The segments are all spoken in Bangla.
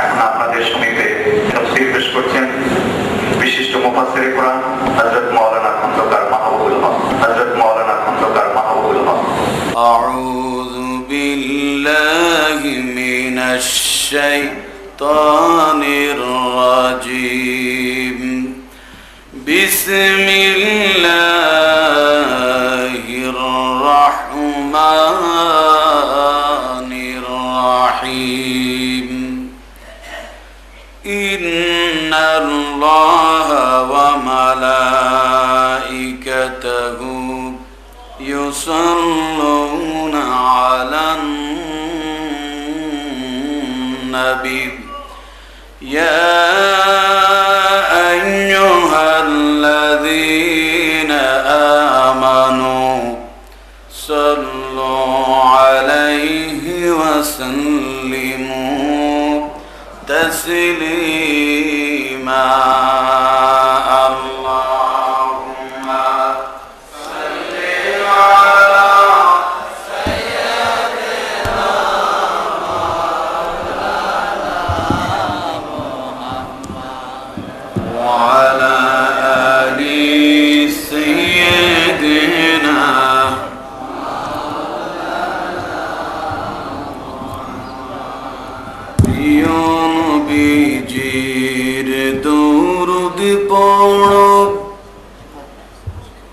এখন আপনাদের সমীপে তাফসীর পেশ করছেন বিশিষ্ট মুফাসসিরে কোরআন হযরত মাওলানা খন্দকার মাহবুবুল হক। হযরত মাওলানা খন্দকার মাহবুবুল হক। আউযু বিল্লাহি মিনাশ শাইতানির রাজীম। বিসমিল্লাহির রাহমানির রাহিম। ইন্নাল্লাহা ওয়া মালাইকাতাহু ইউসাল্লুনা আলান নবী ইয়া আইয়ুহাল্লাযীনা আমানু সাল্লু আলাইহি ওয়া সাল্লিমু তাসলিমা।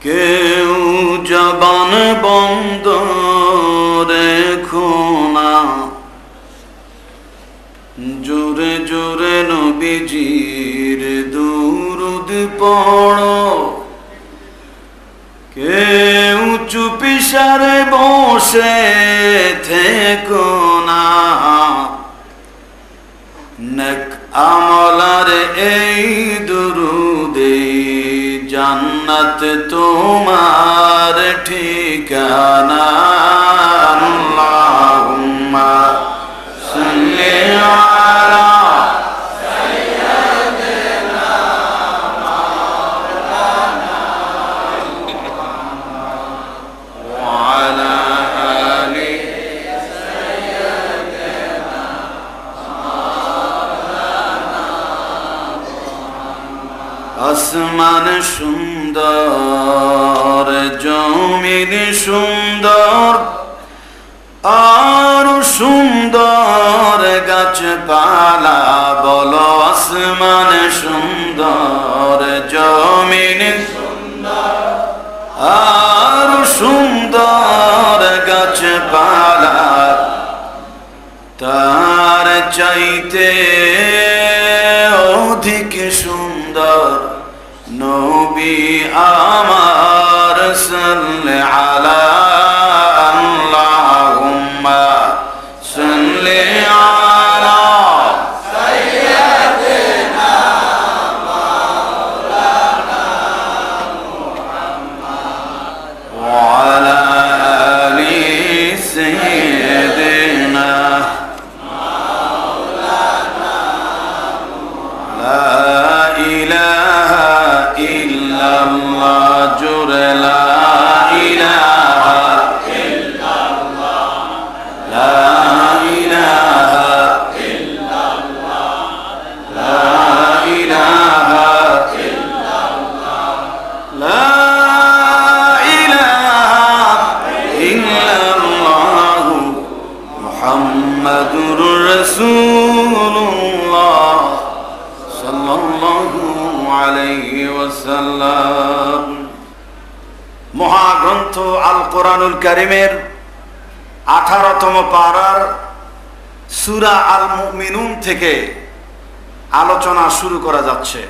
কেউ জবান বন্ধ রেখো না, জোরে জোরে নবীজির দুরূদ পড়ো। কেউ চুপিসারে বসে থেকো না, নেক আমলার এই দুরূদে জান্নাত তোমার ঠিকানা। আল্লাহুম্মা সাল্লি আলা সাইয়্যিদিনা মাওলানা ওয়া আলা আলি সাইয়্যিদিনা মাওলানা। আসমান সুন্দর, জমিন সুন্দর, আর সুন্দর গাছপালা। বলো আসমান সুন্দর, জমিন সুন্দর, আর সুন্দর গাছপালা। তার চাইতে অধিক সুন্দর নবী আমার সাল্লি আলা। আল্লাহুম্মা সাল্লি আলা সাইয়্যিদিনা মাওলানা মুহাম্মদ ওয়া আলা আলি সাইয়্যিদিনা মাওলানা মুহাম্মদ। লা ইলাহা ইল্লাল্লাহ, জোরে লা ইলাহা ইল্লাল্লাহ, লা ইলাহা ইল্লাল্লাহ, লা ইলাহা ইল্লাল্লাহ, লা ইলাহা ইল্লাল্লাহ মুহাম্মাদুর রাসূলুল্লাহ সাল্লাল্লাহু আলাইহি ওয়াসাল্লাম। মহাগ্রন্থ আল কোরআনুল কারীমের 18তম পারার সূরা আল মুমিনুন থেকে আলোচনা শুরু করা যাচ্ছে।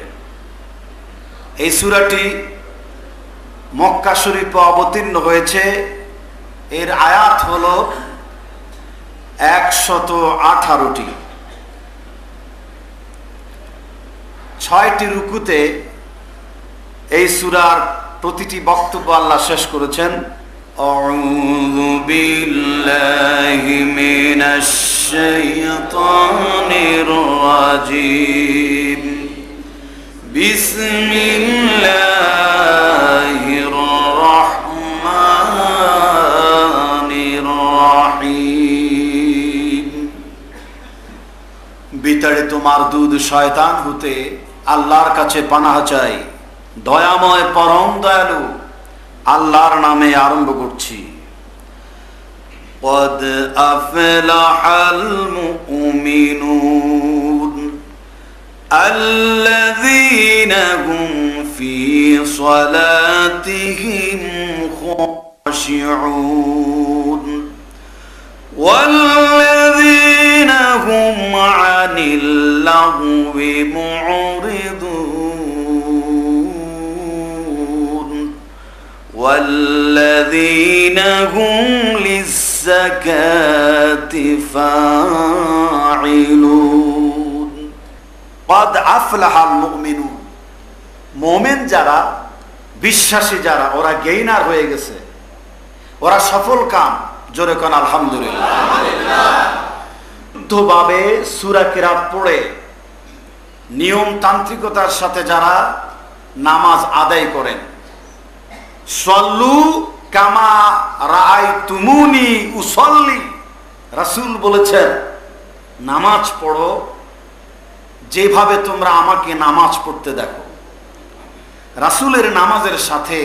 এই সূরাটি মক্কা শরীফে অবতীর্ণ হয়েছে। এর আয়াত হলো 118টি। 6টি রুকুতে এই সূরার প্রতিটি বক্তব্য আল্লাহ শেষ করেছেন। আউযু বিল্লাহি মিনাশ শাইতানির রাজীম। বিসমিল্লাহির রাহমানির রাহিম। বিতাড়িত মারদুদ শয়তান হতে আল্লাহর কাছে পানাহ চাই। দয়াময় পরম দয়ালু আল্লাহর নামে আরম্ভ করছি। قد أفلح المؤمنون الذين هم في صلاتهم خاشعون والذين هم عن اللغو معرضون والذين هم للزكاة فاعلون قد أفلح المؤمنون মুমিন যারা, বিশ্বাসী যারা, ওরা গেইনার হয়ে গেছে, ওরা সফল কাম। জোরে কোন আলহামদুলিল্লাহ। ভাবে সূরা কিরাত পড়ে নিয়ম তান্ত্রিকতার সাথে যারা নামাজ আদায় করেন, সল্লু কামা রাআইতুমুনি উসাল্লি, রাসূল বলেছেন নামাজ পড়ো যেভাবে তোমরা আমাকে নামাজ পড়তে দেখো। রাসূলের নামাজের সাথে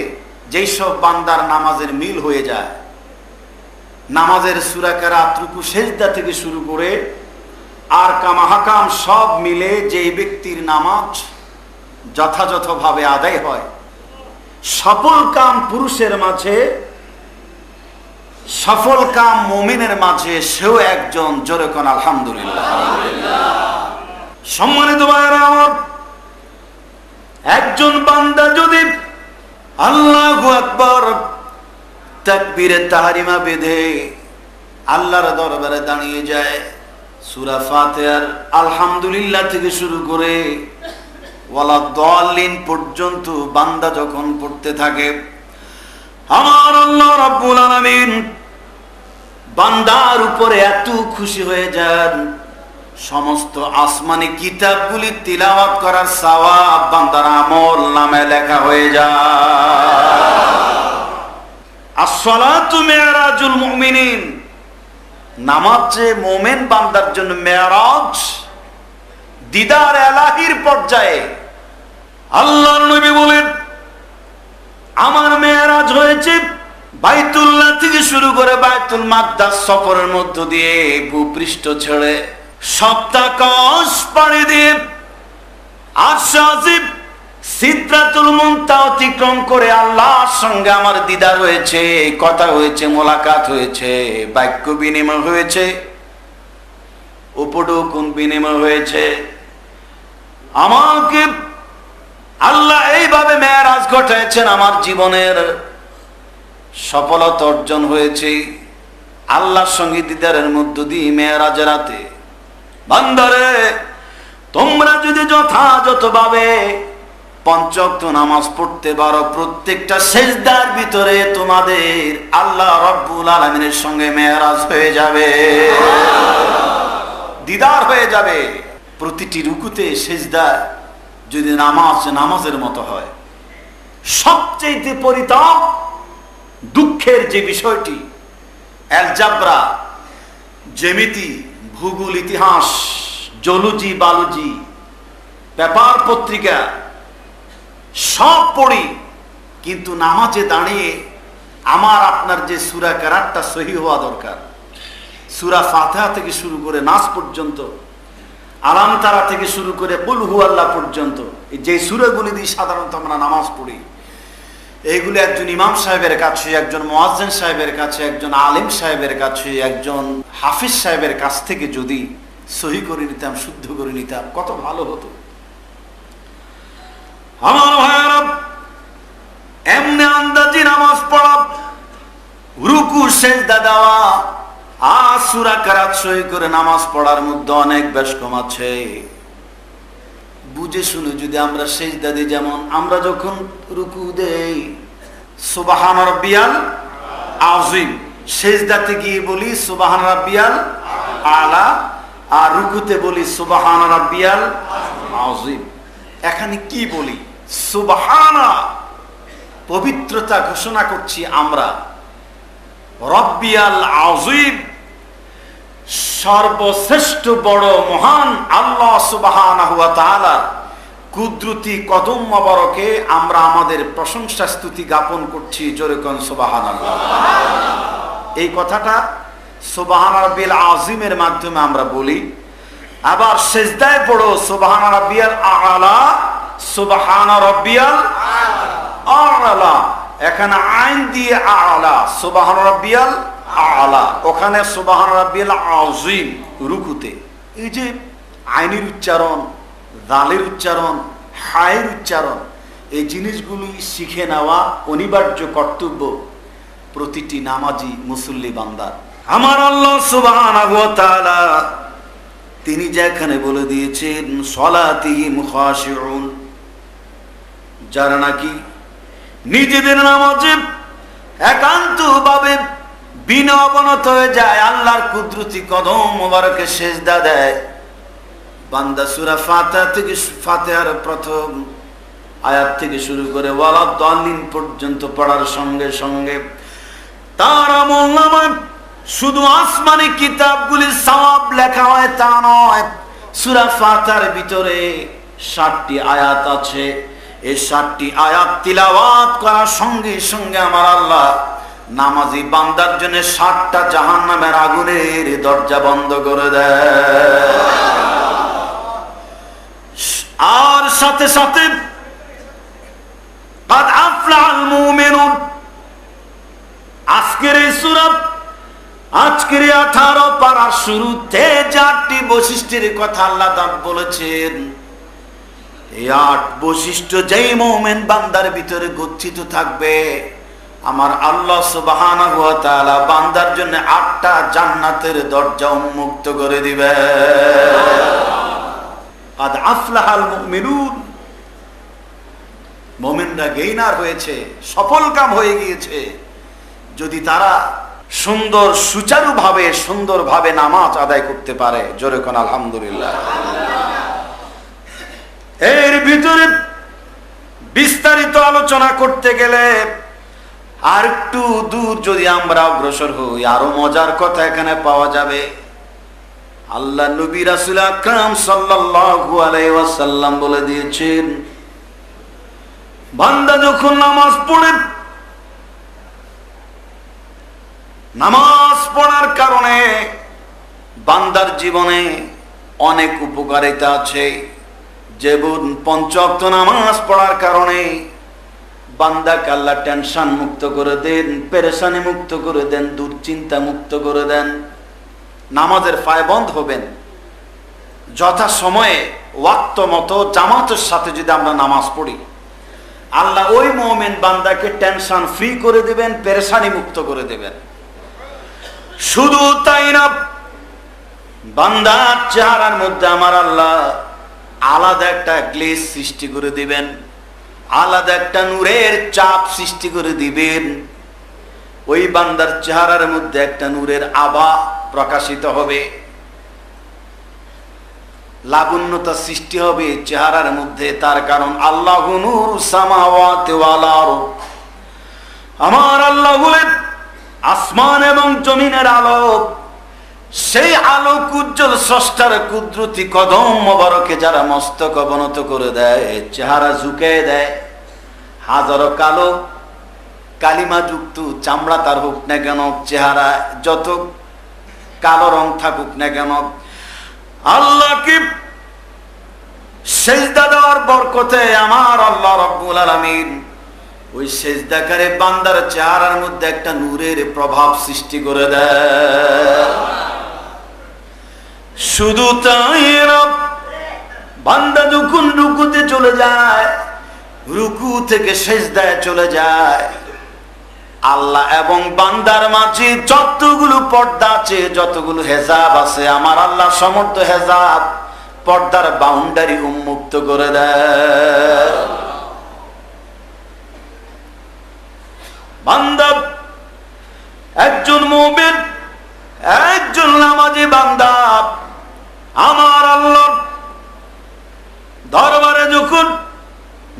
যেই সব বান্দার নামাজের মিল হয়ে যায়, নামাজের সূরা কিরাত, রুকু, সেজদা থেকে শুরু করে আর কামাহাকাম সব মিলে যেই ব্যক্তির নামাজ যথাযথভাবে আদায় হয়, সফল কাম পুরুষের মাঝে, সফল কাম মুমিনের মাঝে, সেও একজন। জোরে কোন আলহামদুলিল্লাহ। সম্মানিত ভাইরা আমার, একজন বান্দা যদি আল্লাহু আকবার তাকবীরে তাহরিমা বেঁধে আল্লাহর দরবারে দাঁড়িয়ে যায়, সূরা ফাতিহার আলহামদুলিল্লাহ থেকে শুরু করে ওয়ালা দাল্লিন পর্যন্ত বান্দা যখন পড়তে থাকে, আমার আল্লাহ রাব্বুল আলামিন বান্দার উপরে এত খুশি হয়ে যান, সমস্ত আসমানি কিতাবগুলি তিলাওয়াত করার সওয়াব বান্দার আমল নামে লেখা হয়ে যায়। আসসালাতু মিরাজুল মুমিনিন, নামাজ যে মুমিন বান্দার জন্য মেরাজ, দিদার ইলাহির পর্যায়ে। আল্লাহর নবী বলেন আমার মেরাজ হয়েছে বাইতুল্লাহ থেকে শুরু করে বাইতুল মাকদাস সফরের মধ্য দিয়ে ভূপৃষ্ঠ ছেড়ে সপ্তাকাশ পাড়ি দিয়ে আরশ-ই-আজিম সিদরাতুল মুনতাহা অতিক্রম করে আল্লাহর সঙ্গে আমার দিদার হয়েছে, কথা হয়েছে, মোলাকাত হয়েছে, বাক্য বিনিময় হয়েছে, উপঢৌকন বিনিময় হয়েছে। আমাকে আল্লাহ এইভাবে মেরাজ ঘটাচ্ছেন, আমার জীবনের সফলতা অর্জন হয়েছে আল্লাহর সঙ্গে দিদারের মধ্য দিয়ে মেরাজের রাতে। বান্দারে, তোমরা যদি যথাযথভাবে পাঁচ ওয়াক্ত নামাজ পড়তে পারো, প্রত্যেকটা সেজদার ভিতরে তোমাদের আল্লাহ রাব্বুল আলামিনের সঙ্গে মেরাজ হয়ে যাবে, দিদার হয়ে যাবে। প্রতিটি রুকুতে সেজদা যদি নামাজের মতো হয়, সবচেয়ে পরিতাপ দুঃখের যে বিষয়টি, অ্যালজাবরা, জ্যামিতি, ভূগোল, ইতিহাস, জুলজি, বায়োলজি, পেপার পত্রিকা সব পড়ি, কিন্তু নামাজে দাঁড়িয়ে আমার আপনার যে সূরা কিরাতটা সহিহ হওয়া দরকার, সূরা ফাতিহা থেকে শুরু করে নাস পর্যন্ত, আলাম তারা থেকে শুরু করে কুল হুয়াল্লাহ পর্যন্ত, যে সূরাগুলি দিয়ে সাধারণত আমরা নামাজ পড়ি, এইগুলো একজন ইমাম সাহেবের কাছে, একজন মুয়াজ্জিন সাহেবের কাছে, একজন আলিম সাহেবের কাছে, একজন হাফিজ সাহেবের কাছ থেকে যদি সহি করে নিতাম, শুদ্ধ করে নিতাম, কত ভালো হতো। আমার ভাইয়েরা, এমনি আন্দাজি নামাজ পড়া, রুকু সেজদা দেওয়া আর সূরা কিরাত সহি করে নামাজ পড়ার মধ্যে অনেক বেশ কম আছে। বুঝে শুনে যদি আমরা সেজদা দিই, যেমন আমরা যখন রুকু দেই সুবহান রাব্বিয়াল আযীম, সেজদাতে গিয়ে বলি সুবহান রাব্বিয়াল আলা, আর রুকুতে বলি সুবহান রাব্বিয়াল আযীম। এখানে কি বলি? সুবহানা, পবিত্রতা ঘোষণা করছি আমরা, রাব্বিয়াল আযীম, সর্বশ্রেষ্ঠ বড় মহান আল্লাহ সুবহানাহু ওয়া তাআলা কুদরতি কদম মোবারকে আমরা আমাদের প্রশংসা স্তুতি জ্ঞাপন করছি। জোরে কোন সুবহানাল্লাহ। এই কথাটা সুবহান রাব্বিল আযীমের মাধ্যমে আমরা বলি। আবার সিজদায় পড়ো সুবহান রাব্বিয়াল আ'লা, সুবহান রাব্বিয়াল আ'লা। এখানে আইন দিয়ে আ'লা, সুবহান রাব্বিয়াল আ'লা, ওখানে সুবহান রাব্বিয়াল আযীম রুকুতে। এই যে আইনের উচ্চারণ, দালের উচ্চারণ, হায়ের উচ্চারণ, এই জিনিসগুলো শিখে নেওয়া অনিবার্য কর্তব্য প্রতিটি নামাজি মুসল্লি বান্দার। আমার আল্লাহ সুবহানাহু ওয়া তাআলা তিনি যেখানে বলে দিয়েছেন সলাতিহিম খাশিউন, যারা নাকি নিজেদের নামাজে একান্তভাবে বিনয় অবনত হয়ে যায়, আল্লাহর কুদরতি কদম মোবারকে সেজদা দেয়। বান্দা সূরা ফাতিহার প্রথম আয়াত থেকে শুরু করে ওয়ালা দাল্লিন পর্যন্ত পড়ার সঙ্গে সঙ্গে তার আমলনামায় শুধু আসমানি কিতাবগুলির সওয়াব লেখা হয় তা নয়। সূরা ফাতিহার ভিতরে 60টি আয়াত আছে। এই 60টি আয়াত তিলাওয়াত করার সঙ্গে সঙ্গে আমার আল্লাহ নামাজি বান্দার জন্য 60টা জাহান্নামের আগুনের দরজা বন্ধ করে দেয়। আর সাথে সাথে কাদ আফলাহাল মুমিনুন, আজকের এই সূরা, আজকের 18 পারার শুরুতে 4টি বৈশিষ্ট্যের কথা আল্লাহ তাআলা বলেছেন। এই 8 বৈশিষ্ট্য যেই মুমিন বান্দার ভিতরে গচ্ছিত থাকবে, আমার আল্লাহ সুবহানাহু ওয়া তাআলা বান্দার জন্য 8টা জান্নাতের দরজা উন্মুক্ত করে দিবে। কাদ আফলাহাল মুমিনুন, মুমিনরা গেইনার হয়েছে, সফল কাম হয়ে গিয়েছে যদি তারা সুন্দরভাবে নামাজ আদায় করতে পারে। জোরে কোন আলহামদুলিল্লাহ। এর ভিতরে বিস্তারিত আলোচনা করতে গেলে আর একটু দূর যদি আমরা অগ্রসর হই, আরো মজার কথা এখানে পাওয়া যাবে। আল্লাহ নবী রাসূল আকরাম সাল্লাল্লাহু আলাইহি ওয়াসাল্লাম বলে দিয়েছেন, বান্দা যখন নামাজ পড়ে, নামাজ পড়ার কারণে বান্দার জীবনে অনেক উপকারিতা আছে। যেমন 5 ওয়াক্ত নামাজ পড়ার কারণে বান্দাকে আল্লাহ টেনশন মুক্ত করে দেন, পেরেশানি মুক্ত করে দেন, দুশ্চিন্তা মুক্ত করে দেন। নামাজের পায়বন্দ হবেন। যথা সময়ে ওয়াক্ত মতো জামাতের সাথে যদি আমরা নামাজ পড়ি, আল্লাহ ওই মুমিন বান্দাকে টেনশন ফ্রি করে দিবেন, পেরেশানি মুক্ত করে দেবেন। শুধু তাই না, বান্দার চেহারার মধ্যে আমার আল্লাহ আলাদা একটা গ্লেজ সৃষ্টি করে দিবেন, আলাদা একটা নূরের চাপ সৃষ্টি করে দিবেন। ওই বান্দার চেহারার মধ্যে একটা নূরের আভা প্রকাশিত হবে, লাবণ্যতা সৃষ্টি হবে চেহারার মধ্যে। তার কারণ আল্লাহু নূরুস সামাওয়াতি ওয়াল আরদ, আমার আল্লাহ বলেন আসমান এবং জমিনের আলো। সেই আলোক উজ্জ্বল স্রষ্টার কুদরতি কদম মোবারকে যারা মস্তক অবনত করে দেয়, চেহারা ঝুঁকে দেয়, হাজারো কালো কালিমা যুক্ত চামড়া তার হোক না কেন, চেহারা যত কালো রং থাকুক না কেন, আল্লাহকে সেজদা দেওয়ার বরকতে আমার আল্লাহ রাব্বুল আলামিন ওই সেজদাকারী বান্দার চেহারার মধ্যে একটা নূরের প্রভাব সৃষ্টি করে দেয়। শুধু তাই না, বান্দা যখন রুকুতে চলে যায়, রুকু থেকে সেজদায় চলে যায়, আল্লাহ এবং বান্দার মাঝে যতগুলো পর্দা আছে, যতগুলো হেজাব আছে, আমার আল্লাহ সমস্ত হেজাব পর্দার বাউন্ডারি উন্মুক্ত করে দেয়। বান্দা, একজন মুমিন, একজন নামাজি বান্দা আমার আল্লাহর দরবারে যখন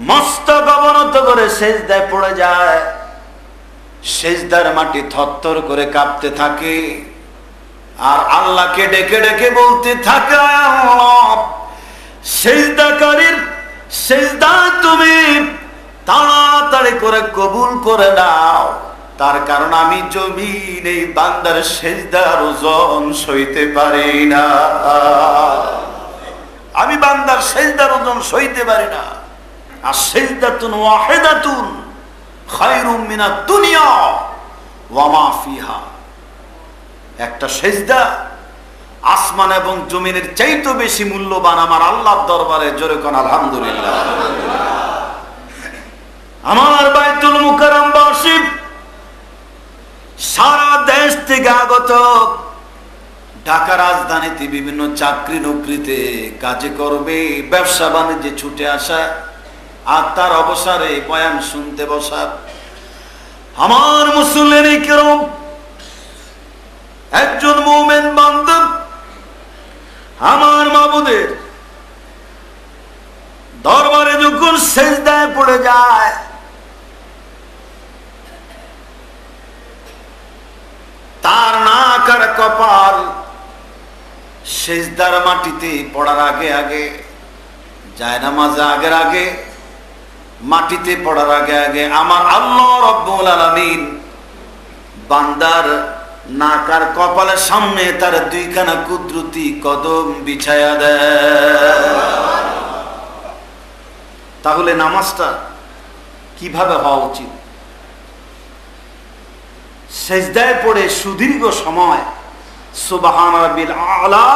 মস্তক অবনত করে সেজদায় পড়ে যায়, সেজদার মাটি থরথর করে কাঁপতে থাকে। আর আল্লাহকে ডেকে ডেকে বলতে থাকে, আল্লাহ সিজদাকারীর সিজদা তুমি তাড়াতাড়ি করে কবুল করে নাও, তার কারণ আমি জমিন এই বান্দার সিজদার ওজন সইতে পারি না, আমি বান্দার সিজদার ওজন সইতে পারি না। আর সিজদাতুন ওয়াহিদাতুন খায়রুম মিনাদ দুনিয়া ওয়া মা ফিহা, একটা সিজদা আসমান এবং জমিনের চাইতে বেশি মূল্যবান আমার আল্লাহর দরবারে। জোরে কোন আলহামদুলিল্লাহ। আমার বাইতুল মুকাররম বাসী সারা দেশ থেকে আগত, ঢাকা রাজধানীতে বিভিন্ন চাকরি নকরিতে কাজে করবে, ব্যবসা বাণিজ্যে ছুটে আসা, আর তার অবসরে বয়ান শুনতে বসা আমার মুসলিম কিরম একজন মুমিন বান্দা আমার মাবুদের দরবারে যখন সিজদায় পড়ে যায়, তার নাক আর কপাল সিজদার মাটিতে পড়ার আগে আগে, জায়নামাজে আগের আগে, মাটিতে পড়ার আগে আগে আমার আল্লাহ রাব্বুল আলামিন বান্দার নাক আর কপালের সামনে তার দুইখানা কুদরতি কদম বিছায়া দেয়। তাহলে নামাজটা কিভাবে হওয়া উচিত? সিজদায় পড়ে সুদীর্ঘ সময় সুবহান রাব্বিল আলা,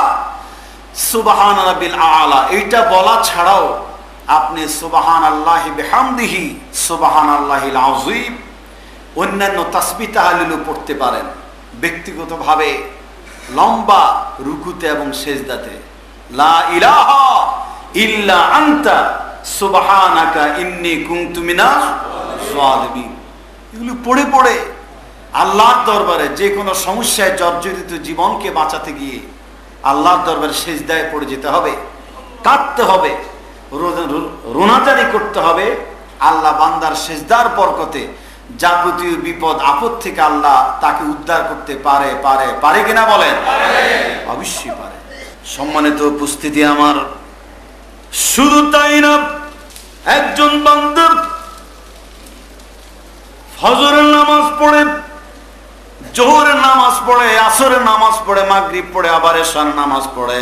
সুবহান রাব্বিল আলা এইটা বলা ছাড়াও আপনি সুবহানাল্লাহি বিহামদিহি, সুবহানাল্লাহিল আযীম, অন্যান্য তাসবিহ তাহলিলও পড়তে পারেন। ব্যক্তিগতভাবে লম্বা রুকুতে এবং সিজদাতে লা ইলাহা ইল্লা আনতা সুবহানাকা ইন্নী কুনতু মিনাজ জালিমিন, এগুলো পড়ে পড়ে আল্লাহর দরবারে যে কোনো সমস্যায় জর্জরিত জীবনকে বাঁচাতে গিয়ে আল্লাহর দরবারে সিজদায় পড়ে যেতে হবে, কাঁদতে হবে, রোনাজারি করতে হবে। আল্লাহ বান্দার সিজদার বরকতে যাবতীয় বিপদ আপদ থেকে আল্লাহ তাকে উদ্ধার করতে পারে পারে পারে কিনা বলেন? অবশ্যই পারে। সম্মানিত উপস্থিতি আমার, শুধু তাই না, একজন বান্দা ফজরের নামাজ পড়ে, জোহরের নামাজ পড়ে, আসরের নামাজ পড়ে, মাগরিব পড়ে, আবার এশার নামাজ পড়ে।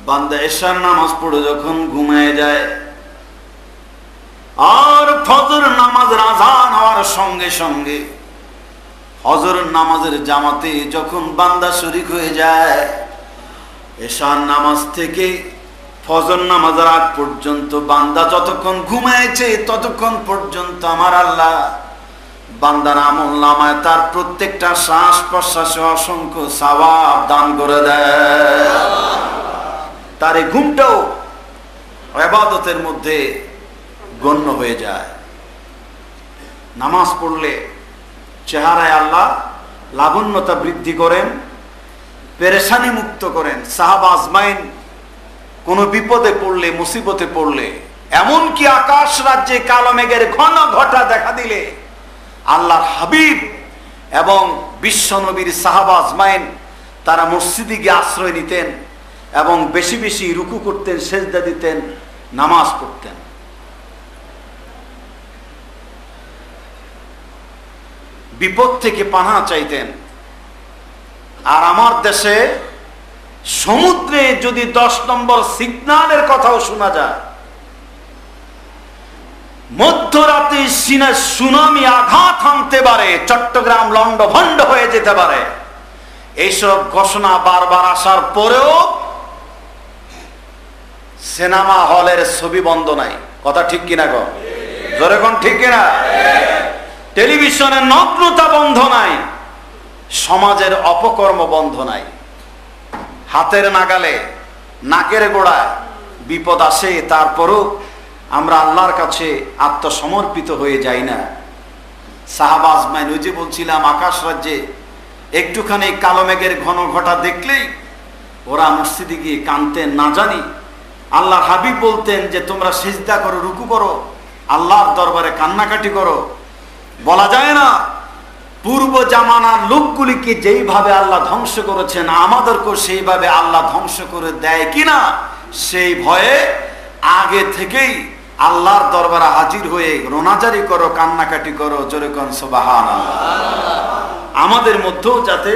বান্দা এশার নামাজ পড়ে যখন ঘুমায় যায়, আর ফজর নামাজের আযান হওয়ার সঙ্গে সঙ্গে ফজর নামাজের জামাতে যখন বান্দা শরীক হয়ে যায়, এশার নামাজ থেকে ফজর নামাজের আগ পর্যন্ত বান্দা যতক্ষণ ঘুমাইছে ততক্ষণ পর্যন্ত আমার আল্লাহ বান্দার আমলনামায় তার প্রত্যেকটা শ্বাস প্রশ্বাসে অসংখ্য সওয়াব দান করে দেয়। তার এই ঘুমটাও ইবাদতের মধ্যে গণ্য হয়ে যায়। নামাজ পড়লে চেহারায় আল্লাহ লাবণ্যতা বৃদ্ধি করেন, পেরেশানি মুক্ত করেন। সাহাবা আজমাইন কোন বিপদে পড়লে, মুসিবতে পড়লে, এমনকি আকাশ রাজ্যে কালো মেঘের ঘন ঘটা দেখা দিলে আল্লাহর হাবিব এবং বিশ্ব নবীর সাহাবা আজমাইন তারা মসজিদে গিয়ে আশ্রয় নিতেন এবং বেশি বেশি রুকু করতেন, সেজদা দিতেন, নামাজ পড়তেন। বিপদ থেকে পানাহ চাইতেন। আর আমার দেশে সমুদ্রে যদি 10 নম্বর সিগন্যালের কথাও শোনা যায়, মধ্যরাতে সুনামি আঘাত হানতে পারে, চট্টগ্রাম লন্ডভন্ড হয়ে যেতে পারে, এইসব ঘোষণা বারবার আসার পরেও সিনেমা হলের ছবি বন্ধ নাই। কথা ঠিক কিনা গো? জোরে কোন ঠিক কিনা? টেলিভিশনের নগ্নতা বন্ধ নাই, সমাজের অপকর্ম বন্ধ নাই। হাতের নাগালে, নাকের গোড়ায় বিপদ আসে, তারপরও আমরা আল্লাহর কাছে আত্মসমর্পিত হয়ে যাই না। সাহাবা আজমাইন, ওই যে বলছিলাম আকাশ রাজ্যে একটুখানি কালো মেঘের ঘন ঘটা দেখলেই ওরা মসজিদে গিয়ে কাঁদতেন। না জানি আল্লাহর হাবিব বলতেন যে তোমরা সিজদা করো, রুকু করো, আল্লাহর দরবারে কান্নাকাটি করো। বলা যায় না পূর্ব জামানার লোকগুলিকে যেইভাবে আল্লাহ ধ্বংস করেছেন আমাদেরকেও সেইভাবে আল্লাহ ধ্বংস করে দেয় কিনা সেই ভয়ে আগে থেকেই আল্লাহর দরবারে হাজির হয়ে রোনাজারি করো, কান্নাকাটি করো, জোরে কোন সুবহানাল্লাহ। আমাদের মধ্যেও যাতে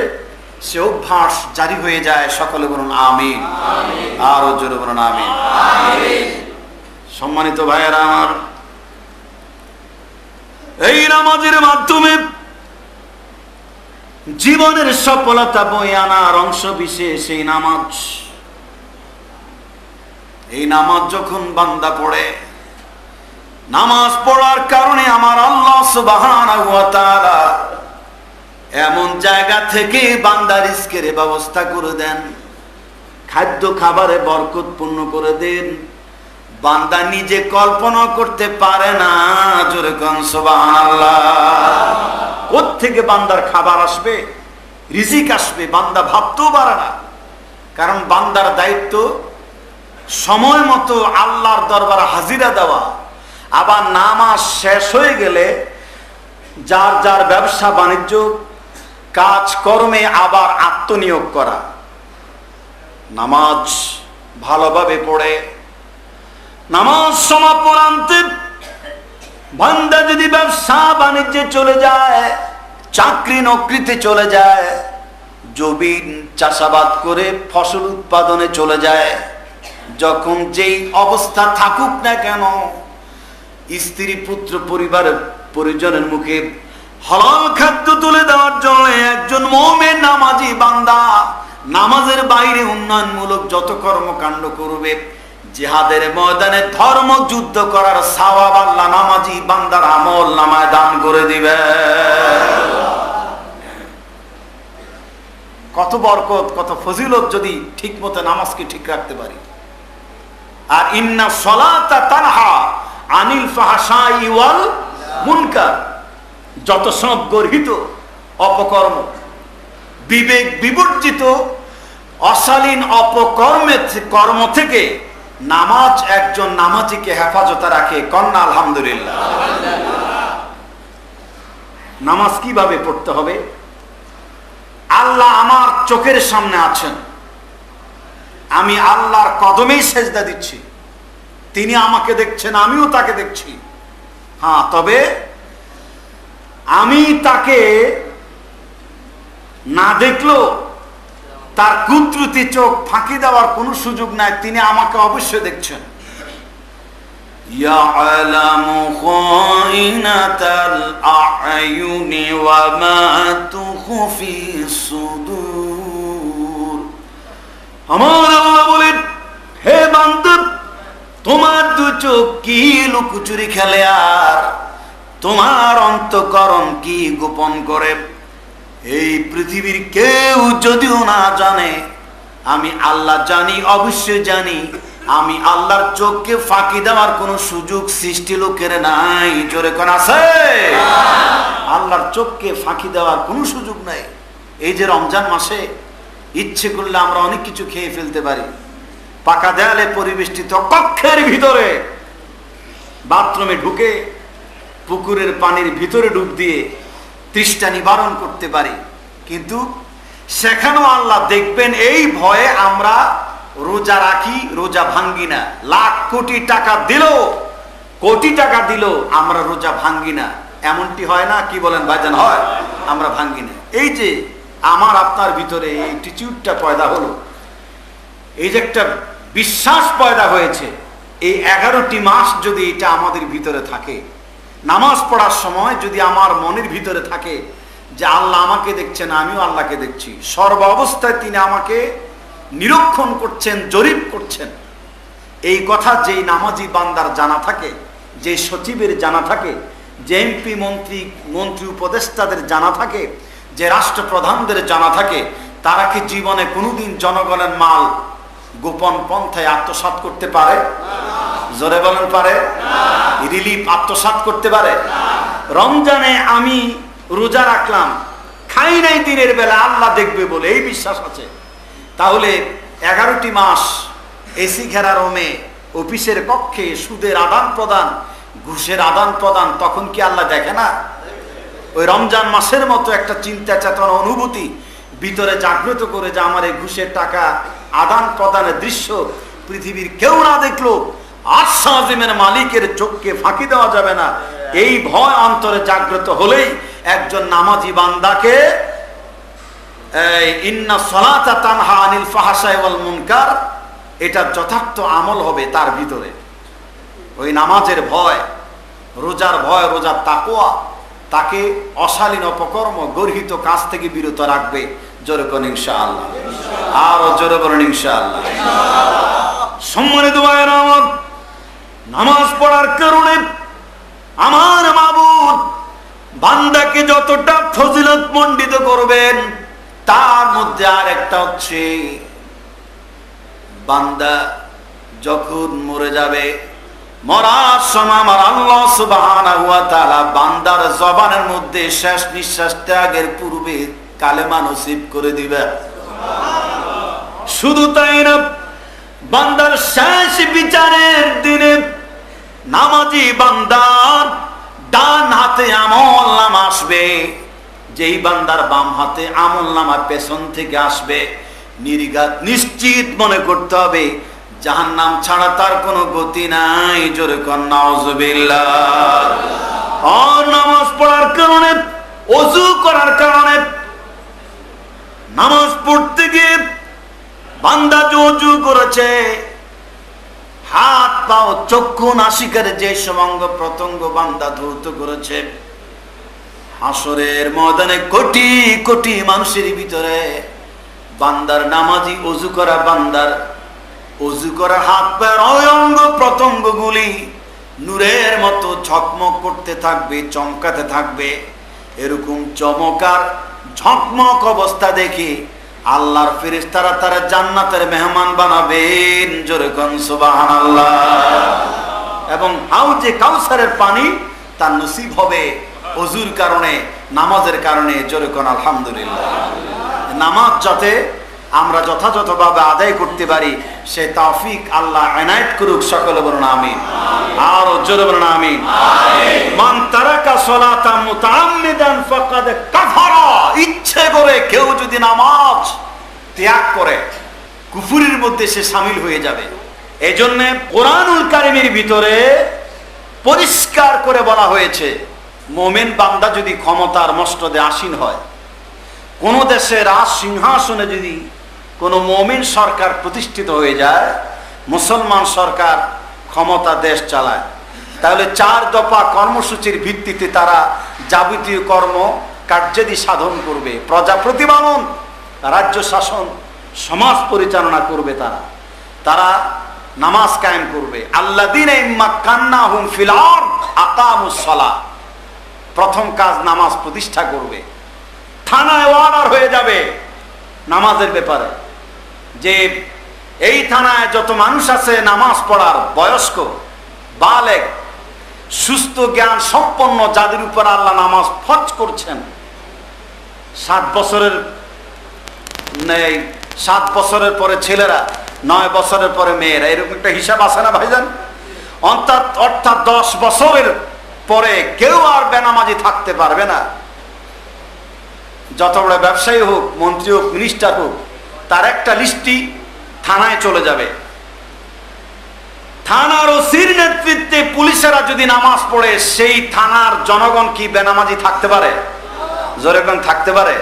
সে অভ্যাস জারি হয়ে যায়, সকলে বলুন আমিন। আরো জোরে বলুন আমিন। সম্মানিত ভাইয়েরা আমার, এই নামাজের মাধ্যমে জীবনের সফলতা বয়ে আনার অংশ বিশেষ এই নামাজ। এই নামাজ যখন বান্দা পড়ে, নামাজ পড়ার কারণে আমার আল্লাহ সুবহানাহু ওয়া তাআলা এমন জায়গা থেকে বান্দার রিজকের ব্যবস্থা করে দেন, খাদ্য খাবারে বরকতপূর্ণ করে দেন, বান্দা নিজে কল্পনা করতে পারে না। জোরে কোন সুবহানাল্লাহ। কোত্থেকে বান্দার খাবার আসবে, রিজিক আসবে, বান্দা ভাবতেও পারে না। কারণ বান্দার দায়িত্ব সময় মতো আল্লাহর দরবারে হাজিরা দেওয়া, আবার নামাজ শেষ হয়ে গেলে যার যার ব্যবসা বাণিজ্য কাজ কর্মে আবার আত্মনিয়োগ করা। নামাজ ভালোভাবে পড়ে নামাজ সমাপনান্তে বান্দা যদি ব্যবসা বাণিজ্যে চলে যায়, চাকরি নকরিতে চলে যায়, জমিন চাষাবাদ করে ফসল উৎপাদনে চলে যায়, যখন যেই অবস্থা থাকুক না কেন, স্ত্রী পুত্র পরিবারের পরিজনের মুখে হালাল খাদ্য তুলে দেওয়ার জন্য একজন মুমিন নামাজি বান্দা নামাজের বাইরে উন্নয়নমূলক যত কর্মকাণ্ড করবে, জিহাদের ময়দানে ধর্ম যুদ্ধ করার সওয়াব আল্লাহ নামাজি বান্দার আমল নামায় দান করে দিবে। কত বরকত, কত ফজিলত যদি ঠিক মতো নামাজকে ঠিক রাখতে পারি। আর ইন্না সলাতা তানহা আনিল ফাহশাই ওয়াল মুনকার, যত সব গর্হিত অপকর্ম, বিবেক বিবর্জিত অশালীন কর্ম থেকে নামাজ একজন নামাজিকে হেফাজতে রাখে। কন্যা আলহামদুলিল্লাহ। নামাজ কিভাবে পড়তে হবে? আল্লাহ আমার চোখের সামনে আছেন, আমি আল্লাহর কদমেই সেজদা দিচ্ছি, তিনি আমাকে দেখছেন, আমিও তাকে দেখছি। হ্যাঁ, তবে আমি তাকে না দেখলেও তার কুদরতি চোখ ফাঁকি দেওয়ার কোনো সুযোগ নাই, তিনি আমাকে অবশ্যই দেখছেন। ইয়ালামু খাইনাতাল আ'য়ুনি ওয়া মা তুখফিস সুদূর। আমার আল্লাহ বলেন, হে বান্দা, তোমার দু চোখ কি লুকোচুরি খেলে আর তোমার অন্তঃকরণ কি গোপন করে, এই পৃথিবীর কেউ যদিও না জানে, আমি আল্লাহ জানি, অবশ্যই জানি। আমি আল্লাহর চোখকে ফাঁকি দেওয়ার কোন সুযোগ সৃষ্টি লোকের নাই। জোরে কোন আছে? আল্লাহর চোখকে ফাঁকি দেওয়ার কোনো সুযোগ নাই। এই যে রমজান মাসে ইচ্ছে করলে আমরা অনেক কিছু খেয়ে ফেলতে পারি। পাকা দেয়ালে পরিবেষ্টিত কক্ষের ভিতরে বাথরুমে ঢুকে পুকুরের পানির ভিতরে ডুব দিয়ে তৃষ্ণা নিবারণ করতে পারি, কিন্তু সেখানেও আল্লাহ দেখবেন এই ভয়ে আমরা রোজা রাখি, রোজা ভাঙ্গি না। লাখ কোটি টাকা দিলেও, কোটি টাকা দিলেও আমরা রোজা ভাঙ্গি না। এমনটি হয় না? কি বলেন ভাইজান? হয়, আমরা ভাঙ্গি না। এই যে আমার আপনার ভিতরে এই অ্যাটিটিউডটা পয়দা হলো, এই যে একটা বিশ্বাস পয়দা হয়েছে, এই 11টি মাস যদি এটা আমাদের ভিতরে থাকে, নামাজ পড়ার সময় যদি আমার মনের ভিতরে থাকে যে আল্লাহ আমাকে দেখছেন, আমিও আল্লাহকে দেখছি, সর্ব অবস্থায় তিনি আমাকে নিরীক্ষণ করছেন, জরিপ করছেন, এই কথা যেই নামাজি বান্দার জানা থাকে, যে সচিবের জানা থাকে, যে এমপি মন্ত্রী উপদেষ্টাদের জানা থাকে, যে রাষ্ট্রপ্রধানদের জানা থাকে, তারা কি জীবনে কোনোদিন জনগণের মাল গোপন পন্থায় আত্মসাৎ করতে পারে? জোরে বলেন, পারে? রিলিফ আত্মসাৎ করতে পারে? রমজানে আমি রোজা রাখলাম, খাই নাই দিনের বেলা, আল্লাহ দেখবে বলে এই বিশ্বাস আছে। তাহলে 11টি মাস এসি ঘেরা রুমে, অফিসের কক্ষে সুদের আদান প্রদান, ঘুষের আদান প্রদান, তখন কি আল্লাহ দেখে না? ওই রমজান মাসের মতো একটা চিন্তা চেতনা অনুভূতি ভিতরে জাগ্রত করে যে আমার এই ঘুষের টাকা আদান প্রদানের দৃশ্য পৃথিবীর কেউ না দেখলো আরশ আজিমের মালিকের চোখকে ফাঁকি দেওয়া যাবে না, এই ভয় অন্তরে জাগ্রত হলেই একজন নামাজি বান্দাকে ইন্না সালাতা তানহা আনিল ফাহশাই ওয়াল মুনকার এটা যথার্থ আমল হবে তার ভিতরে। ওই নামাজের ভয়, রোজার ভয়, রোজার তাকওয়া তাকে অশালীন অপকর্ম গর্হিত কাজ থেকে বিরত রাখবে। জোরে কোন ইনশাআল্লাহ, আর জোরে বলেন ইনশাআল্লাহ। সম্মানিত ভাইরা আমার, নামাজ পড়ার কারণে আমার মাবুদ বান্দাকে যতটা ফজিলত মণ্ডিত করবেন তার মধ্যে আর একটা হচ্ছে বান্দা যখন মরে যাবে, মরার সময় আমার আল্লাহ সুবহানাহু ওয়া তাআলা বান্দার জবানের মধ্যে শেষ নিঃশ্বাস ত্যাগের পূর্বে কালেমা নসিব করে দিবে। শুধু তাই না, বান্দার শেষ বিচারের দিনে নামাজি বান্দার ডান হাতে আমল নামা আসবে, যেই বান্দার বাম হাতে আমল নামা পেছন থেকে আসবে। নির্ঘাত নিশ্চিত মনে করতে হবে জাহান্নাম ছাড়া তার কোনো গতি নাই। জোরে কোন নাউজুবিল্লাহ। আর নামাজ পড়ার কারণে, ওযু করার কারণে, নামাজ পড়তে গিয়ে বান্দা যে ওযু করেছে, হাত পা চক্ষু নাসিকার যে সমঙ্গ প্রত্যঙ্গ বান্দা ধৌত করেছে, হাসরের ময়দানে কোটি কোটি মানুষের ভিতরে বান্দার নামাজি ওযু করা বান্দার ওযু করা হাত পায়ের অঙ্গ প্রত্যঙ্গ গুলি নূরের মতো ঝকমক করতে থাকবে, চমকাতে থাকবে। এরকম চমকার ঝকমক অবস্থা দেখে আল্লাহর ফেরেশতারা তারা জান্নাতের মেহমান বানাবেন। জোরে কোন সুবহানাল্লাহ। এবং হাউজে কাউসারের পানি তার নসিব হবে ওযুর কারণে, নামাজের কারণে। জোরে কোন আলহামদুলিল্লাহ। নামাজ যাতে আমরা যথাযথভাবে আদায় করতে পারি সে তৌফিক আল্লাহ এনায়েত করুক। সকলে বলুন আমিন, আর জোরে বলুন আমিন। মান তারাকা সালাতা মুতাআম্মিদান ফাকাদ কাফারা। ইচ্ছে করে কেউ যদি নামাজ ত্যাগ করে কুফরের মধ্যে সে শামিল হয়ে যাবে। এজন্য কোরআনুল কারীমের ভিতরে পরিষ্কার করে বলা হয়েছে, মুমিন বান্দা যদি ক্ষমতার মস্তদে আসীন হয়, কোন দেশের রাজ সিংহাসনে যদি কোন মুমিন সরকার প্রতিষ্ঠিত হয়ে যায়, মুসলমান সরকার ক্ষমতা দেশ চালায়, তাহলে 4 দফা কর্মসূচির ভিত্তিতে তারা যাবতীয় কর্ম কার্যাদি সাধন করবে। প্রজা প্রতিপালন, রাজ্য শাসন, সমাজ পরিচালনা করবে। তারা নামাজ কায়েম করবে। আল্লাযীনা ইম্মাক্কান্নাহুম ফিল আরদ আকামুস সালাহ। প্রথম কাজ নামাজ প্রতিষ্ঠা করবে। থানায় অর্ডার হয়ে যাবে নামাজের ব্যাপারে, যে এই থানায় যত মানুষ আছে নামাজ পড়ার বয়স্ক, বালেগ, সুস্থ জ্ঞান সম্পন্ন, যাদের উপর আল্লাহ নামাজ ফরজ করছেন, 7 বছরের পরে ছেলেরা, 9 বছরের পরে মেয়েরা, এরকম একটা হিসাব আছে না ভাইজান? অর্থাৎ 10 বছরের পরে কেউ আর বেনামাজি থাকতে পারবে না। যত বড় ব্যবসায়ী হোক, মন্ত্রী হোক, মিনিস্টার হোক, তার একটা লিস্টই থানায় চলে যাবে। থানার ওসির নেতৃত্বে পুলিশেরা যদি নামাজ পড়ে, সেই থানার জনগণ কি বেনামাজি থাকতে পারে? জোরে কোন থাকতে পারে?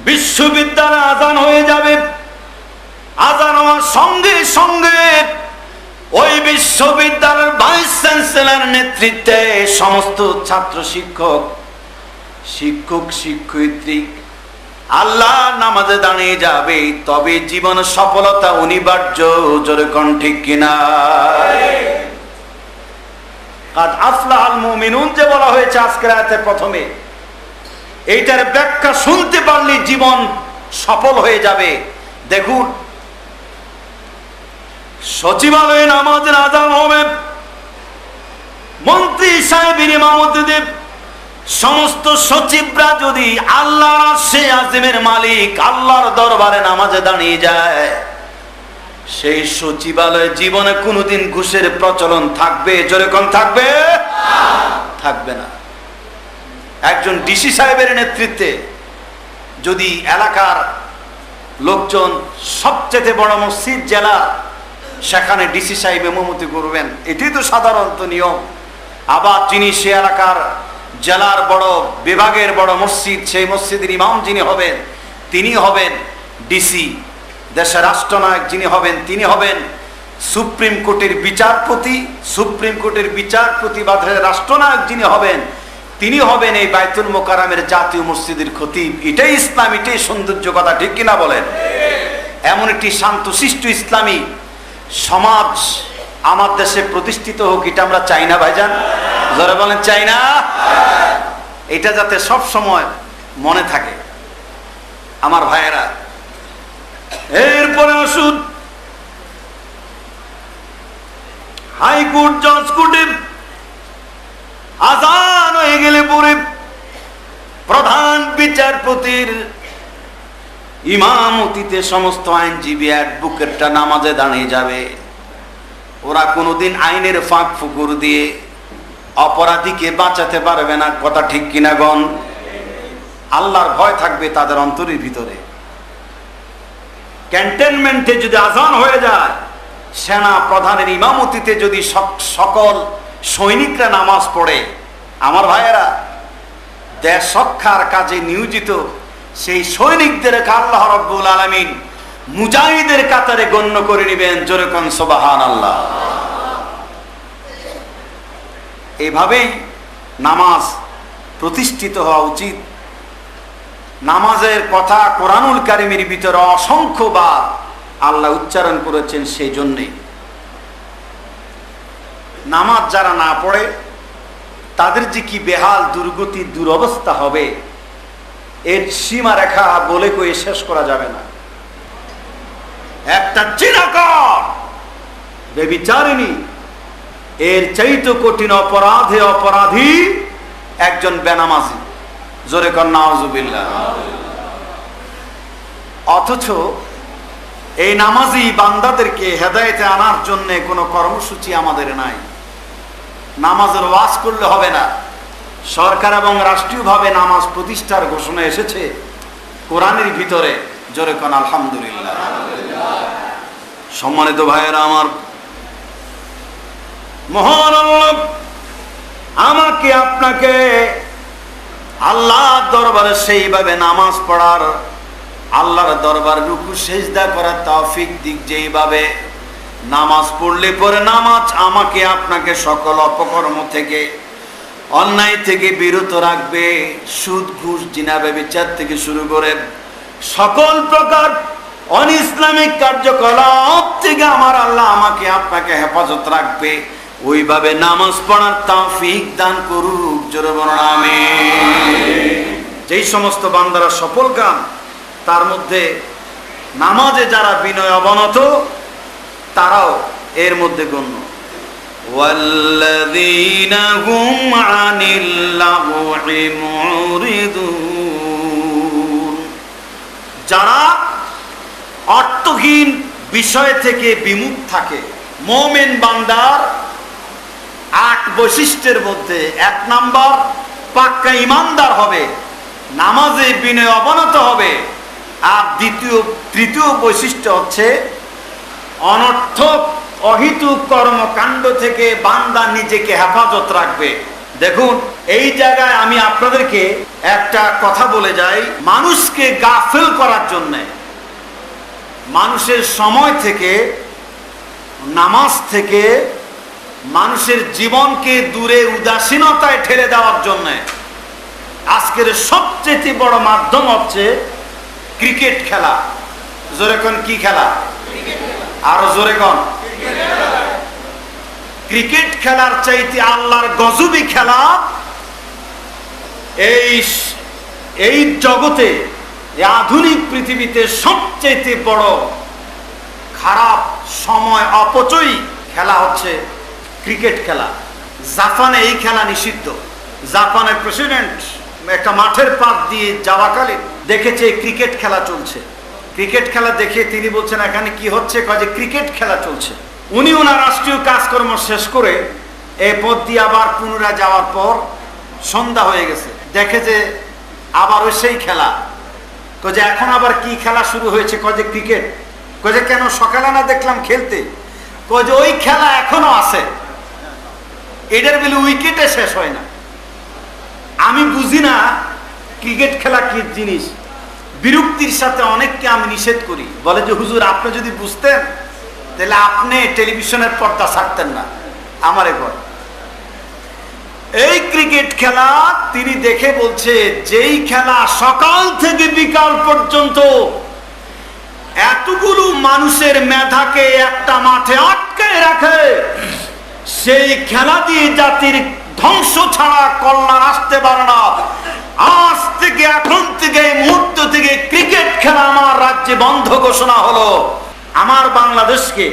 বিশ্ববিদ্যালয়ে আজান হয়ে যাবে। আজান হওয়ার সঙ্গে সঙ্গে ওই বিশ্ববিদ্যালয়ের ভাইস চ্যান্সেলর নেতৃত্বে সমস্ত ছাত্র শিক্ষক শিক্ষয়িত্রী আল্লাহ নামাজে দাঁড়িয়ে যাবে, তবে জীবন সফলতা অনিবার্য। জোরে কোন ঠিক কিনা? কাদ আফলাহাল মুমিনুন যে বলা হয়েছে আজকের আয়াতে প্রথমে, এইটার ব্যাখ্যা শুনতে পারলে জীবন সফল হয়ে যাবে। দেখুন, সচিবালয়ে নামাজের আযান হবে, মন্ত্রী সাহেবের ইমামতিতে সমস্ত সচিবরা যদি আল্লাহর আরশে আজিমের মালিক আল্লাহর দরবারে নামাজে দাঁড়িয়ে যায়, সেই সচিবালয়ে জীবনে কোনোদিন ঘুষের প্রচলন থাকবে? জোরে কোন থাকবে? থাকবে না। একজন ডিসি সাহেবের নেতৃত্বে যদি এলাকার লোকজন সবচেয়ে বড় মসজিদ জেলা, সেখানে ডিসি সাহেব ইমামতি করবেন, এটাই তো সাধারণত নিয়ম। আবার যিনি সে এলাকার জেলার বড় বিভাগের বড় মসজিদ, সেই মসজিদের ইমাম যিনি হবেন তিনি হবেন ডিসি। দেশের রাষ্ট্রনায়ক যিনি হবেন তিনি হবেন সুপ্রিম কোর্টের বিচারপতি। সুপ্রিম কোর্টের বিচারপতি বা রাষ্ট্রনায়ক যিনি হবেন তিনি হবেন এই বাইতুল মোকাররমের জাতীয় মসজিদের খতিব। এটাই ইসলাম, এটাই সৌন্দর্য, কথা ঠিক কিনা বলেন? এমন একটি শান্তশিষ্ট ইসলামী সমাজ আমার দেশে প্রতিষ্ঠিত হোক, এটা আমরা চাই না ভাইজান? যারা বলেন চাই না, এটা যাতে সব সময় মনে থাকে আমার ভাইয়েরা। এরপরে আসুন হাইকোর্ট জজ কোর্টে আজান হয়ে গেলে পরে প্রধান বিচারপতির ইমামতিতে সমস্ত আইনজীবী অ্যাডভোকেটরা নামাজে দাঁড়িয়ে যাবে। ওরা কোনোদিন আইনের ফাঁক ফুকুর দিয়ে অপরাধীকে বাঁচাতে পারবে না, কথা ঠিক কিনা গণ? আল্লাহর ভয় থাকবে তাদের অন্তরের ভিতরে। ক্যান্টনমেন্টে যদি আজান হয়ে যায়, সেনা প্রধানের ইমামতিতে যদি সকল সৈনিকরা নামাজ পড়ে, আমার ভাইয়েরা, দেশ রক্ষার কাজে নিয়োজিত সেই সৈনিকদেরকে আল্লাহ রাব্বুল আলামিন মুজাহিদের কাতারে গণ্য করে নেবেন। জোরে কোন সুবহানাল্লাহ। এইভাবেই নামাজ প্রতিষ্ঠিত হওয়া উচিত। নামাজের কথা কোরআনুল কারীমের ভিতরে অসংখ্যবার আল্লাহ উচ্চারণ করেছেন। সেই জন্যে নামাজ যারা না পড়ে তাদের যে কি বেহাল দুর্গতি দুরবস্থা হবে, এর সীমা রেখা বলে কয়ে শেষ করা যাবে না। একটা জিনাকার, বেবিচারিণী, এর চাইতে কঠিন অপরাধে অপরাধী একজন বেনামাজি। জোরে কর নাউজুবিল্লাহ। অথচ এই নামাজি বান্দাদেরকে হেদায়েতে আনার জন্য কোনো কর্মসূচি আমাদের নাই। নামাজের ওয়াজ করলে হবে না। সরকার এবং রাষ্ট্রীয়ভাবে নামাজ প্রতিষ্ঠার ঘোষণা এসেছে কোরআনের ভিতরে। জোরে কোন আলহামদুলিল্লাহ। সম্মানিত ভাইয়েরা আমার, মহান আল্লাহ আমাকে আপনাকে আল্লাহর দরবারে সেইভাবে নামাজ পড়ার, আল্লাহর দরবার রুকু সেজদা করার তৌফিক দিক। যেইভাবে নামাজ পড়লে পরে নামাজ আমাকে আপনাকে সকল অপকর্ম থেকে, অন্যায় থেকে বিরত রাখবে। সুদ ঘুষ জিনা ব্যভিচার থেকে শুরু করে সকল প্রকার অনইসলামিক কার্যকলাপ থেকে আমার আল্লাহ আমাকে আপনাকে হেফাজত রাখবে। ওইভাবে নামাজ পড়ার তৌফিক দান করুক। জোরে বলুন আমিন। যেই সমস্ত বান্দারা সফল কাম, তার মধ্যে নামাজে যারা বিনয় অবনত তারাও এর মধ্যে গণ্য। ওয়াল্লাযীনা হুম আনিল লাগwi মুরিদুন, যারা অর্থহীন বিষয় থেকে বিমুখ থাকে। মুমিন বান্দার 8 বৈশিষ্ট্যের মধ্যে 1 নাম্বার পাক্কা ইমানদার হবে, নামাজে বিনয় অবনত হবে। আর তৃতীয় বৈশিষ্ট্য হচ্ছে অনর্থক অহিতুক কর্মকাণ্ড থেকে বান্দা নিজেকে হেফাজত রাখবে। দেখুন, এই জায়গায় আমি আপনাদেরকে একটা কথা বলে যাই। মানুষকে গাফেল করার জন্যে, মানুষের সময় থেকে, নামাজ থেকে, মানুষের জীবনকে দূরে উদাসীনতায় ঠেলে দেওয়ার জন্য আজকের সবচেয়ে বড় মাধ্যম হচ্ছে ক্রিকেট খেলা। জোরে কোন কি খেলা? আরো জোরে কোন? ক্রিকেট খেলার চাইতে আল্লাহর গজবী খেলা এই জগতে, আধুনিক পৃথিবীতে সবচেয়ে বড় খারাপ সময় অপচয় খেলা হচ্ছে ক্রিকেট খেলা। জাপানে এই খেলা নিষিদ্ধ। জাপানের প্রেসিডেন্ট একটা মাঠের পাশ দিয়ে যাওয়াকালে দেখেছে ক্রিকেট খেলা চলছে। ক্রিকেট খেলা দেখে তিনি বলছেন এখানে কি হচ্ছে? কাজে ক্রিকেট খেলা চলছে। উনি ওনার রাষ্ট্রীয় কাজকর্ম শেষ করে এই পথ দিয়ে আবার পুনরায় যাওয়ার পর সন্ধ্যা হয়ে গেছে। দেখে যে আবার ওই সেই খেলা, যে এখন আবার কি খেলা শুরু হয়েছে, যে ক্রিকেট। যে কেন সকালে না দেখলাম খেলতে, যে ওই খেলা এখনো আছে, এটার বলে উইকেটে শেষ হয় না। আমি বুঝি না ক্রিকেট খেলা কি জিনিস, বিরক্তির সাথে অনেককে আমি নিষেধ করি। বলে যে হুজুর আপনি যদি বুঝতেন তাহলে আপনি টেলিভিশনের পর্দা ছাড়তেন না। আমারে বল এই ক্রিকেট খেলা তিনি দেখে বলছে, যেই খেলা সকাল থেকে বিকাল পর্যন্ত এতগুলো মানুষের মেধাকে একটা মাঠে আটকায় রাখে, সেই খেলা দিয়ে জাতির ধ্বংস ছাড়া কল্যাণ আসতে পারে না। আজ থেকে, এখন থেকে, এই মুহূর্ত থেকে ক্রিকেট খেলা আমার রাজ্যে বন্ধ ঘোষণা হলো। আমার বাংলাদেশকে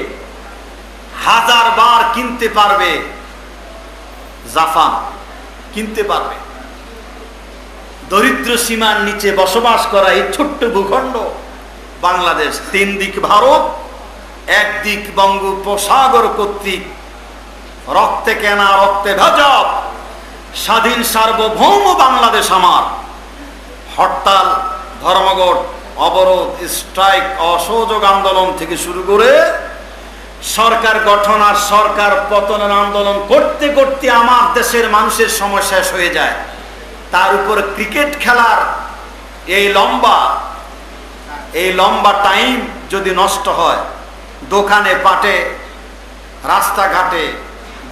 1000 বার কিনতে পারবে জাপান, কিনতে পারবে। দরিদ্র সীমার নিচে বসবাস করা এই ছোট্ট ভূখণ্ড বাংলাদেশ, 3 দিক ভারত, একদিক বঙ্গোপসাগর কর্তৃক রক্তে কেনা রক্তে ভেজা স্বাধীন সার্বভৌম বাংলাদেশ আমার। হরতাল, ধর্মঘট, অবরোধ, স্ট্রাইক, অসহযোগ আন্দোলন থেকে শুরু করে সরকার গঠন আর সরকার পতনের আন্দোলন করতে করতে আমার দেশের মানুষের সময় শেষ হয়ে যায়। তার উপর ক্রিকেট খেলার এই লম্বা টাইম যদি নষ্ট হয়, দোকানে পাটে, রাস্তাঘাটে,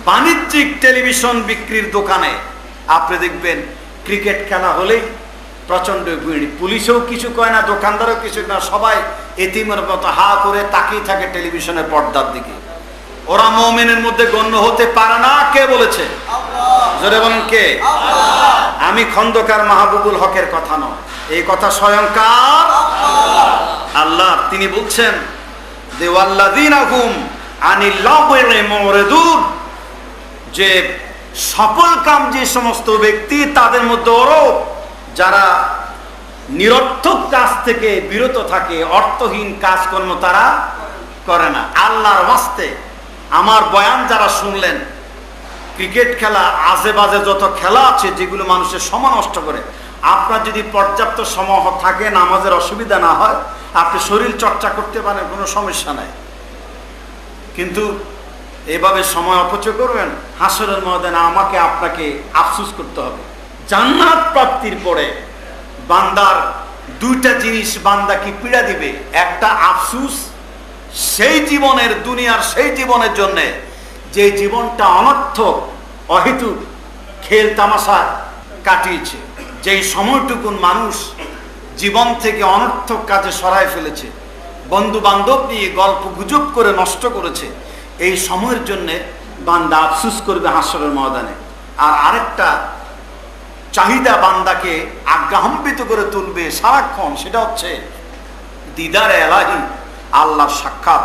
বাণিজ্যিক টেলিভিশন বিক্রির দোকানে আপনি দেখবেন ক্রিকেট খেলা হলেই প্রচন্ড ভিড়। পুলিশও কিছু কয় না, দোকানদারও কিছু না, সবাই এতিমের মতো হা করে তাকিয়ে থাকে টেলিভিশনের পর্দার দিকে। ওরা মুমিনের মধ্যে গণ্য হতে পারে না। কে বলেছে? জোরে বলেন কে? আমি খন্দকার মাহবুবুল হকের কথা নয়, এই কথা স্বয়ং কার? আল্লাহ। তিনি বলছেন যে ওয়াল্লাযীনা হুম আনিল লাগwi মুরিদুন, যে সফল কাম যে সমস্ত ব্যক্তি, তাদের মধ্যে ওরও যারা নিরর্থক কাজ থেকে বিরত থাকে, অর্থহীন কাজকর্ম তারা করে না। আল্লাহর ওয়াস্তে আমার বয়ান যারা শুনলেন, ক্রিকেট খেলা, আজে বাজে যত খেলা আছে যেগুলো মানুষের সময় নষ্ট করে, আপনার যদি পর্যাপ্ত সময় থাকে, নামাজের অসুবিধা না হয়, আপনি শরীর চর্চা করতে পারেন, কোনো সমস্যা নাই। কিন্তু এভাবে সময় অপচয় করবেন, হাসরের ময়দানে আমাকে আপনাকে আফসোস করতে হবে। জান্নাত প্রাপ্তির পরে বান্দার 2টা জিনিস বান্দাকে পীড়া দিবে। একটা আফসোস সেই জীবনের, দুনিয়ার সেই জীবনের জন্য যে জীবনটা অনর্থক, অহেতুক খেল তামাশা কাটিয়েছে, যেই সময়টুকুন মানুষ জীবন থেকে অনর্থক কাজে সরায় ফেলেছে, বন্ধু বান্ধব নিয়ে গল্প গুজব করে নষ্ট করেছে, এই সময়ের জন্যে বান্দা আফসোস করবে হাসরের ময়দানে। আর আরেকটা চাহিদা বান্দাকে আজ্ঞাহম্বিত করে তুলবে সারাক্ষণ, সেটা হচ্ছে দিদারে এলাহি, আল্লাহর সাক্ষাৎ।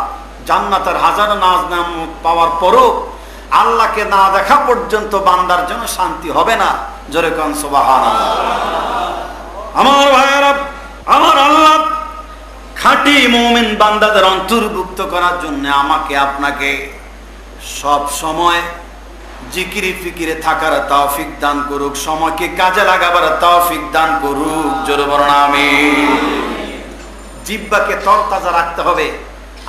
জান্নাতের হাজার নাজ নেয়ামত পাওয়ার পরও আল্লাহকে না দেখা পর্যন্ত বান্দার জন্য শান্তি হবে না। জোরে কোন সুবহানাল্লাহ। আমার ভাইয়েরা, আমার আল্লাহ খাঁটি মুমিন বান্দাদের অন্তর্ভুক্ত করার জন্য আমাকে আপনাকে সব সময় জিকিরি ফিকিরে থাকার তৌফিক দান করুক, সময়কে কাজে লাগাবার তৌফিক দান করুক। জোরে বলুন আমিন। জিহ্বাকে তরতাজা রাখতে হবে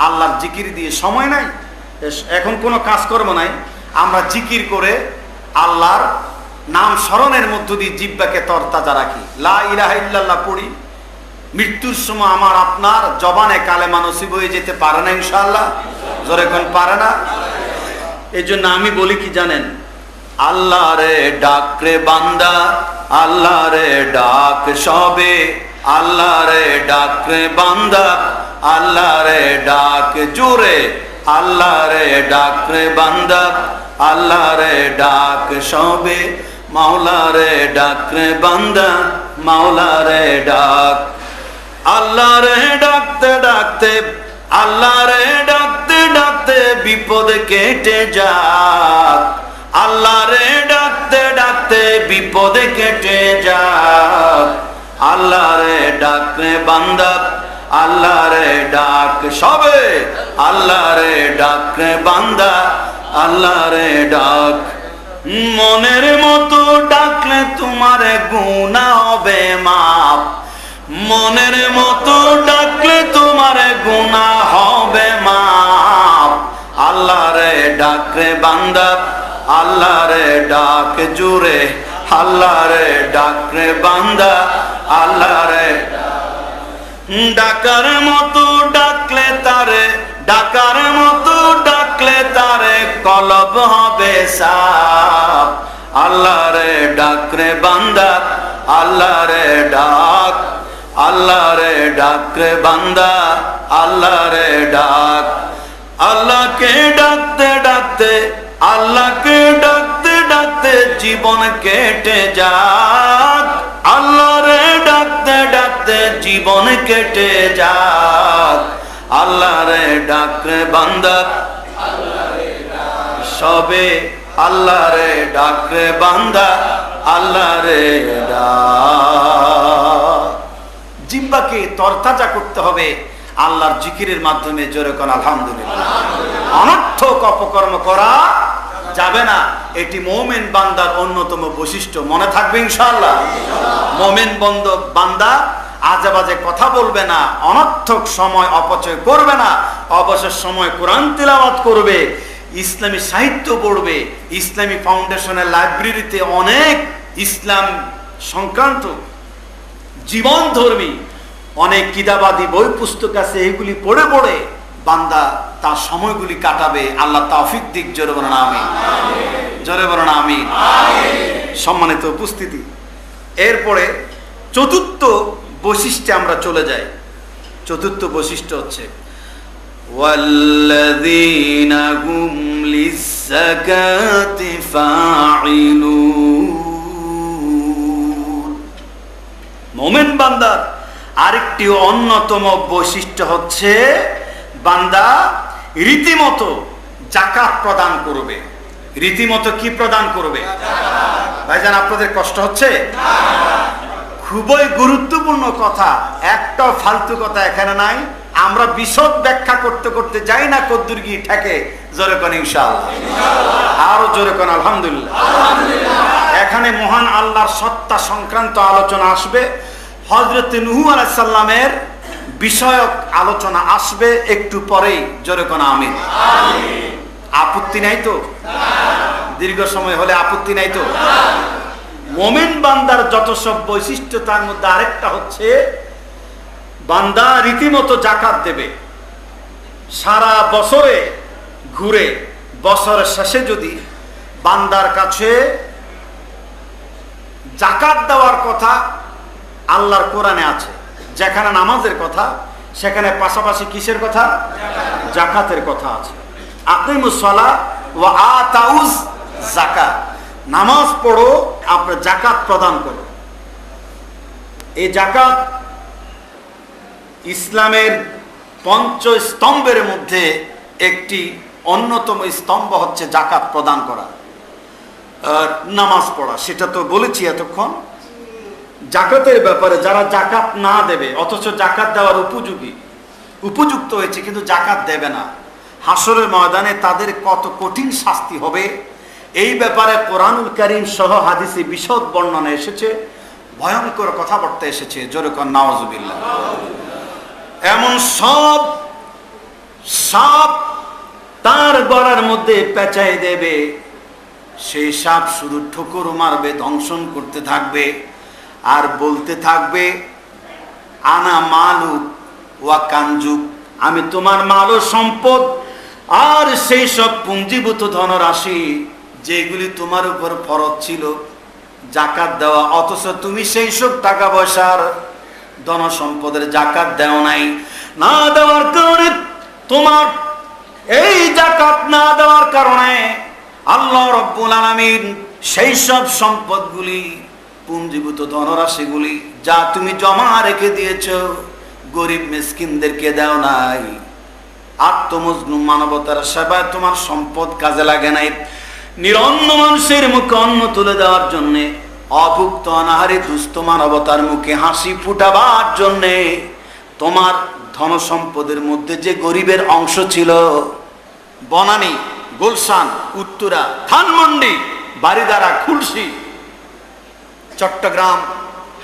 আল্লাহর জিকির দিয়ে। সময় নাই, এখন কোনো কাজকর্ম নাই, আমরা জিকির করে আল্লাহর নাম স্মরণের মধ্য দিয়ে জিহ্বাকে তরতাজা রাখি। লা ইলাহা ইল্লাল্লাহ পড়ি, মৃত্যুর সময় আমার আপনার জবানে কালেমা নসিব হয়ে যেতে পারে না ইনশাআল্লাহ। জোরে কোন পারে না? এই জন্য আমি বলি কি জানেন, আল্লাহ রে ডাক রে বান্দা, আল্লাহ রে ডাক সবে, আল্লাহ রে ডাক রে বান্দা, আল্লাহ রে ডাক জোরে, আল্লাহ রে ডাক রে বান্দা, আল্লাহ রে ডাক সবে, মাওলা রে ডাক রে বান্দা, মাওলা রে ডাক। আল্লাহ রে ডাকতে ডাকতে, আল্লাহ রে ডাকতে ডাকতে বিপদ কেটে যাক, আল্লাহ রে ডাকতে ডাকতে বিপদ কেটে যাক, আল্লাহ রে ডাক রে বান্দা, আল্লাহ রে ডাক সবে, আল্লাহ রে ডাক রে বান্দা, আল্লাহ রে ডাক। মনের মতো ডাকলে তোমার গুনাহ হবে মাপ, মনের মতো ডাকলে তোমার গুনাহ হবে মাপ। আল্লাহ রে ডাক রে বান্দা, আল্লাহ রে ডাক জোরে, আল্লাহ রে ডাক রে বান্দা, আল্লাহ রে ডাকার মতো ডাকলে তারে, ডাকার মতো ডাকলে তারে কলব হবে সাফ। আল্লাহ রে ডাক রে বান্দা, আল্লাহ রে ডাক, আল্লাহ রে ডাক রে বান্দা, আল্লাহ রে ডাক। আল্লাহকে ডাকতে ডাকতে, আল্লাহকে ডাকতে ডাকতে জীবন কেটে যাক। আল্লাহ রে ডাকতে ডাকতে জীবন কেটে যাক। আল্লাহ রে ডাক রে বান্দা, সবে আল্লাহ রে ডাক রে বান্দা, আল্লাহ রে ডাক। জিহ্বাকে তরতাজা করতে হবে আল্লাহর জিকিরের মাধ্যমে। জোরে কোন আলহামদুলিল্লাহ। অনর্থক অপকর্ম করা যাবে না, এটি মুমিন বান্দার অন্যতম বৈশিষ্ট্য। মনে থাকবে ইনশাআল্লাহ। মুমিন বান্দা আজে বাজে কথা বলবে না, অনর্থক সময় অপচয় করবে না, অবসর সময় কোরআন তিলাওয়াত করবে, ইসলামী সাহিত্য পড়বে। ইসলামী ফাউন্ডেশনের লাইব্রেরিতে অনেক ইসলাম সংক্রান্ত জীবনধর্মী অনেক কিতাবাদি বই পুস্তক আছে, এগুলি পড়ে পড়ে বান্দা তার সময়গুলি কাটাবে। আল্লাহ তৌফিক দিক। জোরে বলেন আমিন, জোরে বলেন আমিন। সম্মানিত উপস্থিতি, এরপরে চতুর্থ বৈশিষ্ট্যে আমরা চলে যাই। চতুর্থ বৈশিষ্ট্য হচ্ছে ওয়াল্লাযীনা হুম লিয-যাকাতি ফাঈলুন। মুমিন বান্দার আরেকটি অন্যতম বৈশিষ্ট্য হচ্ছে বান্দা রীতিমতো যাকাত প্রদান করবে। রীতিমতো কি প্রদান করবে? ভাইজান আপনাদের কষ্ট হচ্ছে? খুবই গুরুত্বপূর্ণ কথা, একটা ফালতু কথা এখানে নাই। আমরা বিশদ ব্যাখ্যা করতে করতে যাই না কদ্দুর গিয়ে ঠেকে। জোরে কোন ইনশাআল্লাহ, আরো জোরে কোন আলহামদুলিল্লাহ। এখানে মহান আল্লাহর সত্তা সংক্রান্ত আলোচনা আসবে, হযরত নূহ আলাইহিস সালামের বিষয়ক আলোচনা আসবে একটু পরেই। জোরে কোন আমিন। আপত্তি নাই তো? দীর্ঘ সময় হলে আপত্তি নাই তো? মুমিন বান্দার যত সব বৈশিষ্ট্য, তার মধ্যে আরেকটা হচ্ছে বান্দা রীতিমতো যাকাত দেবে। সারা বছরে ঘুরে বছরের শেষে যদি বান্দার কাছে যাকাত দেওয়ার কথা আল্লাহর কোরআনে আছে, যেখানে নামাজের কথা সেখানে পাশাপাশি কিসের কথা? যাকাতের কথা আছে। আকিমুস সালাহ ওয়া আতাউজ যাকাত, নামাজ পড়ো, আপনি যাকাত প্রদান করো। এই যাকাত ইসলামের পঞ্চস্তম্ভের মধ্যে একটি অন্যতম স্তম্ভ হচ্ছে যাকাত প্রদান করা, নামাজ পড়া। সেটা তো বলেছি এতক্ষণ। যাকাতের ব্যাপারে যারা যাকাত না দেবে, অথচ যাকাত দেওয়ার উপযুক্ত হয়েছে কিন্তু যাকাত দেবে না, হাসরের ময়দানে তাদের কত কঠিন শাস্তি হবে, এই ব্যাপারে কোরআনুল কারীম সহ হাদিসে বিশদ বর্ণনা এসেছে, ভয়ঙ্কর কথাবার্তা এসেছে। জোরে কোন নাউজুবিল্লাহ। এমন সব সাপ তার গলার মধ্যে পেঁচাই দেবে, সেই সাপ শুধু ঠুকুর মারবে, দংশন করতে থাকবে আর বলতে থাকবে আনা মালুক ওয়া কানজুক, আমি তোমার মাল ও সম্পদ আর সেই সব পুঞ্জীভূত ধনরাশি যেগুলি তোমার উপর ফরজ ছিল যাকাত দেওয়া, অথচ তুমি সেই সব টাকা পয়সার ধন সম্পদের যাকাত দেও নাই। না দেওয়ার কারণে, তোমার এই যাকাত না দেওয়ার কারণে আল্লাহ রাব্বুল আলামিন সেই সব সম্পদগুলি, পুঞ্জীভূত ধনরাশিগুলি যা তুমি জমা রেখে দিয়েছো, গরিব মিসকিনদেরকে দাও নাই, আত্মমজলুম মানবতার সেবায় তোমার সম্পদ কাজে লাগে নাই, নিরন্ন মানুষের মুখে অন্ন তুলে দেওয়ার জন্যে, অভুক্ত অনাহারী দুস্থ মানবতার মুখে হাসি ফুটাবার জন্যে তোমার ধন সম্পদের মধ্যে যে গরিবের অংশ ছিল, বনানী, গুলশান, উত্তরা, ধানমন্ডি, বারিধারা, খুলশী, চট্টগ্রাম,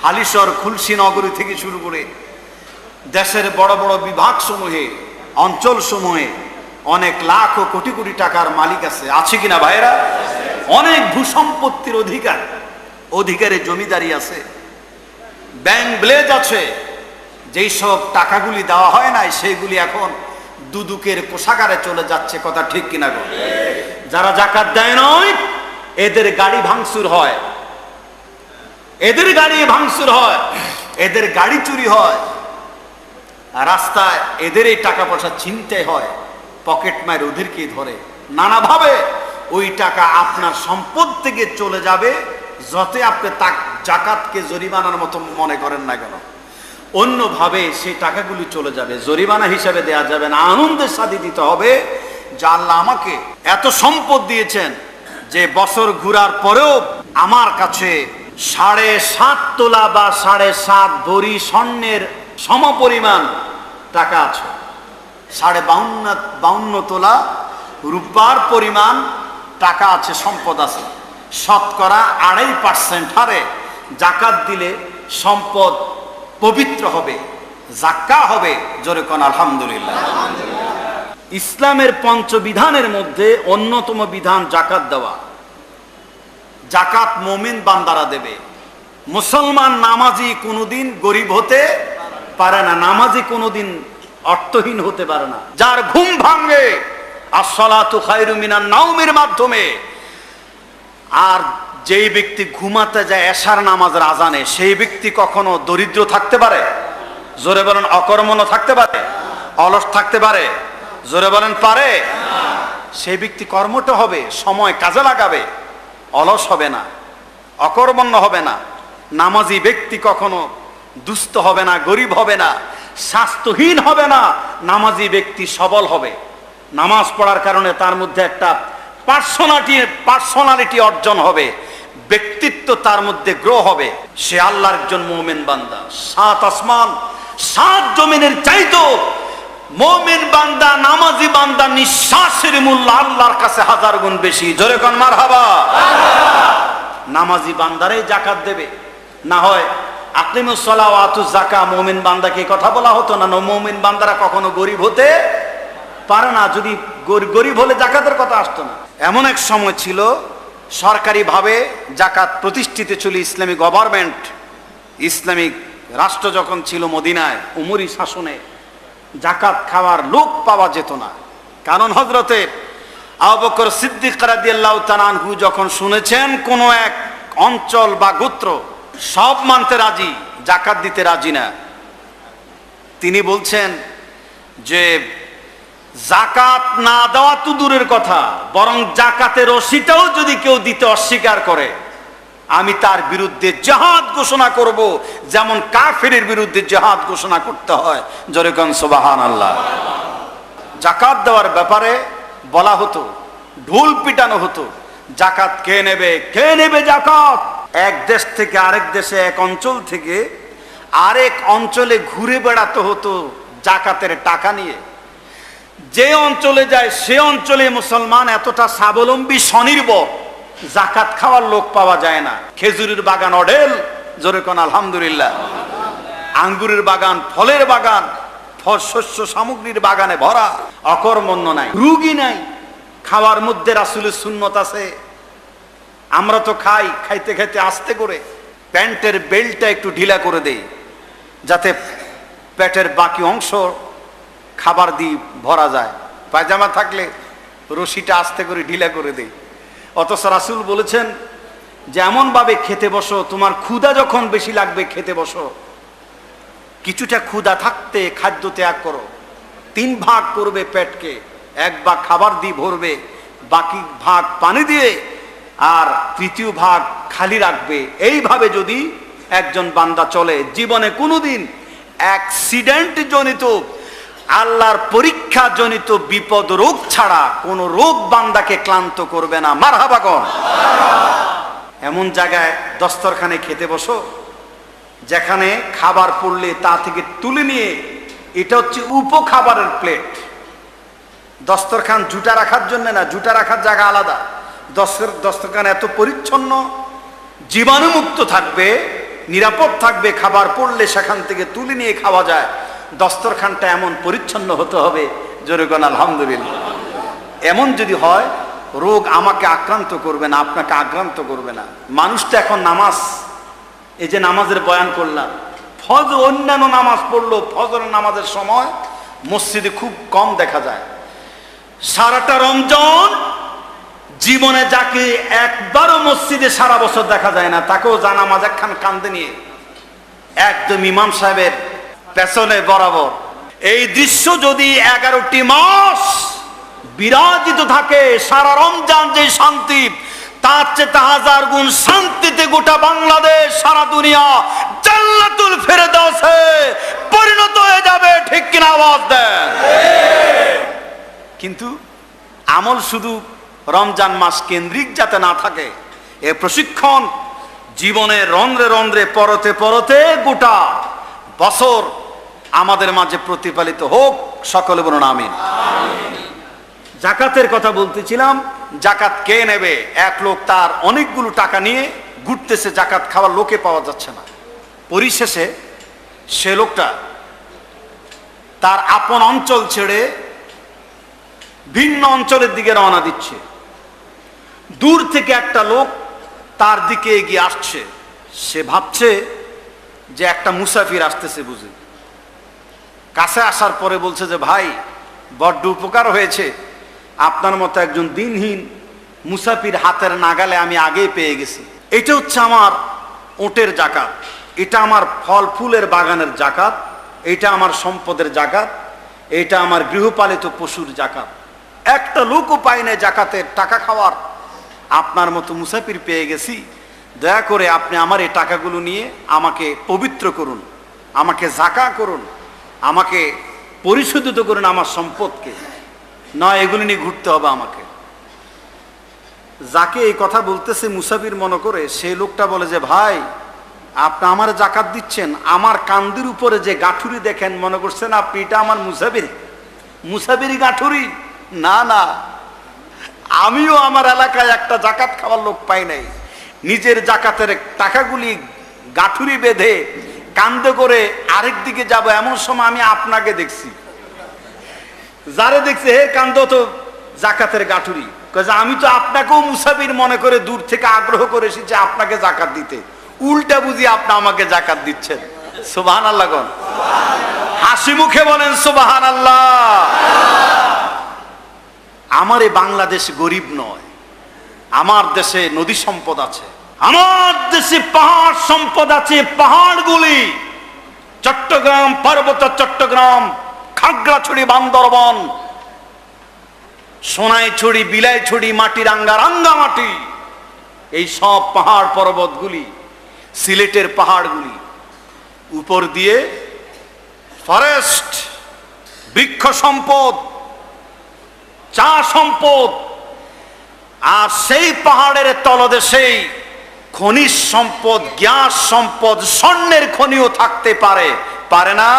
হালিশহর, খুলশী নগরী থেকে শুরু করে দেশের বড় বড় বিভাগ সমূহে, অঞ্চল সমূহে অনেক লাখ ও কোটি কোটি টাকার মালিক আছে কিনা ভাইরা? অনেক ভূসম্পত্তির অধিকারে জমিদারি আছে, ব্যাংক ব্লেজ আছে। যেই সব টাকাগুলি দেওয়া হয় নাই সেইগুলি এখন দুদুকের কোষাগারে চলে যাচ্ছে, কথা ঠিক কিনা গো? যারা জাকাত দেয় নয় এদের গাড়ি ভাঙচুর হয়, এদের গাড়ি ভাঙচুর হয়, এদের গাড়ি চুরি হয়, রাস্তায় এদের এই টাকা পয়সা ছিনতাই হয়, পকেট মায়ের ওদেরকেই ধরে। নানাভাবে ওই টাকা আপনার সম্পদ থেকে চলে যাবে, যতই আপনি জাকাতকে জরিমানার মতো মনে করেন না কেন, অন্যভাবে সেই টাকাগুলি চলে যাবে, জরিমানা হিসাবে দেয়া যাবে না। আনন্দের সাথে দিতে হবে যে আল্লাহ আমাকে এত সম্পদ দিয়েছেন যে বছর ঘুরার পরেও আমার কাছে 7.5 তোলা বা 7.5 ভরি স্বর্ণের সমপরিমাণ টাকা আছে, 52 তোলা রূপার পরিমাণ টাকা আছে, সম্পদ আছে। শতকরা 2.5% হারে জাকাত দিলে সম্পদ পবিত্র হবে, জাক্কা হবে। জোরে কোন আলহামদুলিল্লাহ। ইসলামের পঞ্চবিধানের মধ্যে অন্যতম বিধান জাকাত দেওয়া। জাকাত মুমিন বান্দারা দেবে। মুসলমান নামাজি কোনোদিন গরিব হতে পারে না, নামাজি কোনোদিন অর্থহীন হতে পারে না। যার ঘুম ভাঙে আসসালাতু খায়রুম মিনান নাওমের মাধ্যমে, আর যেই ব্যক্তি ঘুমাতে যায় এশার নামাজের আজানে, সেই ব্যক্তি কখনো দরিদ্র থাকতে পারে? জোরে বলেন। অকর্মণ্য থাকতে পারে? অলস থাকতে পারে? জোরে বলেন পারে? সেই ব্যক্তি কর্মটা হবে, সময় কাজে লাগাবে, অলস হবে না, অকর্মণ্য হবে না। নামাজি ব্যক্তি কখনো দুস্থ হবে না, গরিব হবে না, স্বাস্থ্যহীন হবে না। নামাজি ব্যক্তি সবল হবে। নামাজ পড়ার কারণে তার মধ্যে একটা পার্সোনালিটি অর্জন হবে, ব্যক্তিত্ব তার মধ্যে গ্রো হবে। সে আল্লাহর একজন মুমিন বান্দা। 7 আসমান 7 জমিনের চাইতো মুমিন বান্দা, নামাজি বান্দা নিঃশ্বাসের মূল্য আল্লাহর কাছে 1000 গুণ বেশি। জোরে কোন মারহাবা। নামাজি বান্দারাই জাকাত দেবে, না হয় আকিমুস সালাহ ওয়া আতুজ যাকা মুমিন বান্দাকে কথা বলা হতো না। মুমিন বান্দারা কখনো গরিব হতে পারে না, যদি গরিব হলে জাকাতের কথা আসতো না। এমন এক সময় ছিল সরকারিভাবে জাকাত প্রতিষ্ঠিত ছিল, ইসলামিক গভর্নমেন্ট, ইসলামিক রাষ্ট্র যখন ছিল মদিনায়, উমরি শাসনে জাকাত খাওয়ার লোক পাওয়া যেত না। কারণ হযরতে আবু বকর সিদ্দিক রাদিয়াল্লাহু তাআলা আনহু যখন শুনেছেন কোন এক অঞ্চল বা গোত্র সব মানতে রাজি, জাকাত দিতে রাজি না, তিনি বলছেন যে জাকাত না দেওয়া তো দূরের কথা, বরং জাকাতের রশিটাও যদি কেউ দিতে অস্বীকার করে, আমি তার বিরুদ্ধে জিহাদ ঘোষণা করব, যেমন কাফিরের বিরুদ্ধে জিহাদ ঘোষণা করতে হয়। জোরে কোন সুবহানাল্লাহ। জাকাত দেওয়ার ব্যাপারে বলা হতো, ঢোল পিটানো হতো, জাকাত কে নেবে, কে নেবে জাকাত। এক দেশ থেকে আরেক দেশে, এক অঞ্চল থেকে আরেক অঞ্চলে ঘুরে বেড়াতে হতো জাকাতের টাকা নিয়ে। যে অঞ্চলে যায় সে অঞ্চলে মুসলমান এতটা স্বাবলম্বী, স্বনির্ভর, জাকাত খাওয়ার লোক পাওয়া যায় না। খেজুরের বাগান অঢেল, জোরে কোন আলহামদুলিল্লাহ। আঙ্গুরের বাগান, ফলের বাগান, শস্য সামগ্রীর বাগানে ভরা, অকর্মণ্য নাই, রুগী নাই। খাওয়ার মধ্যে রাসূলের সুন্নত আছে। আমরা তো খাইতে খাইতে আস্তে করে প্যান্টের বেল্টটা একটু ঢিলা করে দেই, যাতে পেটের বাকি অংশ খাবার দিয়ে ভরা যায়। পায়জামা থাকলে রশিটা আস্তে করে ঢিলা করে দেই। অথচ রাসূল বলেছেন যে এমন ভাবে খেতে বসো, তোমার ক্ষুধা যখন বেশি লাগবে খেতে বসো, কিছুটা ক্ষুধা থাকতে খাদ্য ত্যাগ করো, 3 ভাগ করবে পেটকে, 1 ভাগ খাবার দিয়ে ভরবে, বাকি ভাগ পানি দিয়ে, আর 3য় ভাগ খালি রাখবে। এইভাবে যদি একজন বান্দা চলে, জীবনে কোনোদিন অ্যাক্সিডেন্ট জনিত, আল্লাহর পরীক্ষা জনিত বিপদ রোগ ছাড়া কোন রোগ বান্দাকে ক্লান্ত করবে না। মারহাবা কোন। এমন জায়গায় দস্তরখানে খেতে বসো যেখানে খাবার পড়লে তা থেকে তুলে নিয়ে, এটা হচ্ছে উপখাবারের প্লেট। দস্তরখান জুটা রাখার জন্য না, জুটা রাখার জায়গা আলাদা, দস্তরখানা এত পরিচ্ছন্ন, জীবাণুমুক্ত থাকবে, নিরাপদ থাকবে, খাবার পড়লে সেখান থেকে তুলে নিয়ে খাওয়া যায়। দস্তরখানটা এমন পরিচ্ছন্ন হতে হবে, জোরে কোন আলহামদুলিল্লাহ। এমন যদি হয়, রোগ আমাকে আক্রান্ত করবে না, আপনাকে আক্রান্ত করবে না। মানুষটা এখন নামাজ, এই যে নামাজের বয়ান করলাম, ফজর অন্যান্য নামাজ পড়লো, ফজরের নামাজের সময় মসজিদে খুব কম দেখা যায়। সারাটা রমজান জীবনে যাকে একবারও মসজিদে সারা বছর দেখা যায় না, তাকেও জানামাজ একখান কান্দে নিয়ে একদম ইমাম সাহেবের পেছনে বরাবর। এই দৃশ্য যদি 11টি মাস বিরাজিত থাকে, সারা রমজান যে শান্তি, তার চেয়ে 1000 গুণ শান্তিতে গোটা বাংলাদেশ, সারা দুনিয়া জান্নাতুল ফেরদাউসে পরিণত হয়ে যাবে। ঠিক কিনা আওয়াজ দেন। কিন্তু আমল শুধু রমজান মাস কেন্দ্রিক যাতে না থাকে, এ প্রশিক্ষণ জীবনের রন্ধ্রে রন্ধ্রে পরতে পরতে গোটা বছর আমাদের মাঝে প্রতিফলিত হোক। সকলে বলুন আমিন। জাকাতের কথা বলতেছিলাম। জাকাত কে নেবে? এক লোক তার অনেকগুলো টাকা নিয়ে ঘুরতেছে, জাকাত খাওয়ার লোকে পাওয়া যাচ্ছে না। পরিশেষে সে লোকটা তার আপন অঞ্চল ছেড়ে ভিন্ন অঞ্চলের দিকে রওনা দিচ্ছে। দূর থেকে একটা লোক তার দিকে এগিয়ে আসছে। সে ভাবছে যে একটা মুসাফির আসতেছে বুঝি। কাছে আসার পরে বলছে যে, ভাই বড্ড উপকার হয়েছে, আপনার মতো একজন দিনহীন মুসাফির হাতের নাগালে আমি আগেই পেয়ে গেছি। এটা হচ্ছে আমার ওটের জাকাত, এটা আমার ফল ফুলের বাগানের জাকাত, এটা আমার সম্পদের জাকাত, এটা আমার গৃহপালিত পশুর জাকাত। একটা লোকও পাই না জাকাতের টাকা খাওয়ার, আপনার মতো মুসাফির পেয়ে গেছি। দয়া করে আপনি আমার এই টাকাগুলো নিয়ে আমাকে পবিত্র করুন, আমাকে জাকা করুন, আমাকে পরিশোধিত করুন আমার সম্পদকে, নয় এগুলো নিয়ে ঘুরতে হবে আমাকে। যাকে এই কথা বলতেছে মুসাফির মনে করে, সেই লোকটা বলে যে, ভাই আপনি আমার জাকাত দিচ্ছেন, আমার কান্দির উপরে যে গাঠুরি দেখেন মনে করছেন আপনি এটা আমার মুসাফিরি গাঠুরি? না না, আমিও আমার এলাকায় একটা জাকাত খাওয়ার লোক পাই নাই। নিজের জাকাতের টাকাগুলি গাঠুরি বেঁধে কান্দে করে আরেক দিকে যাব, এমন সময় আমি আপনাকে দেখছি। যারে দেখছে হে কান্দ তো জাকাতের গাঠুরি, আমি তো আপনাকেও মুসাফির মনে করে দূর থেকে আগ্রহ করে এসেছি আপনাকে জাকাত দিতে, উল্টা বুঝি আপনি আমাকে জাকাত দিচ্ছেন। সুবহানাল্লাহ গণ, হাসি মুখে বলেন সুবহানাল্লাহ। আমার এই বাংলাদেশ গরিব নয়, আমার দেশে নদী সম্পদ আছে, আমার দেশে পাহাড় সম্পদ আছে। পাহাড়গুলি চট্টগ্রাম, পার্বত্য চট্টগ্রাম, খাগড়াছড়ি, বান্দরবন, সোনাইছড়ি, বিলাইছড়ি, মাটিরাঙ্গা, রাঙ্গামাটি, এই সব পাহাড় পর্বতগুলি, সিলেটের পাহাড়গুলি, উপর দিয়ে ফরেস্ট, বৃক্ষ সম্পদ, চা সম্পদ, আর সেই পাহাড়ের তলদেশেই খনিজ সম্পদ, গ্যাস সম্পদ, স্বর্ণের খনিও থাকতে পারে। পারে না?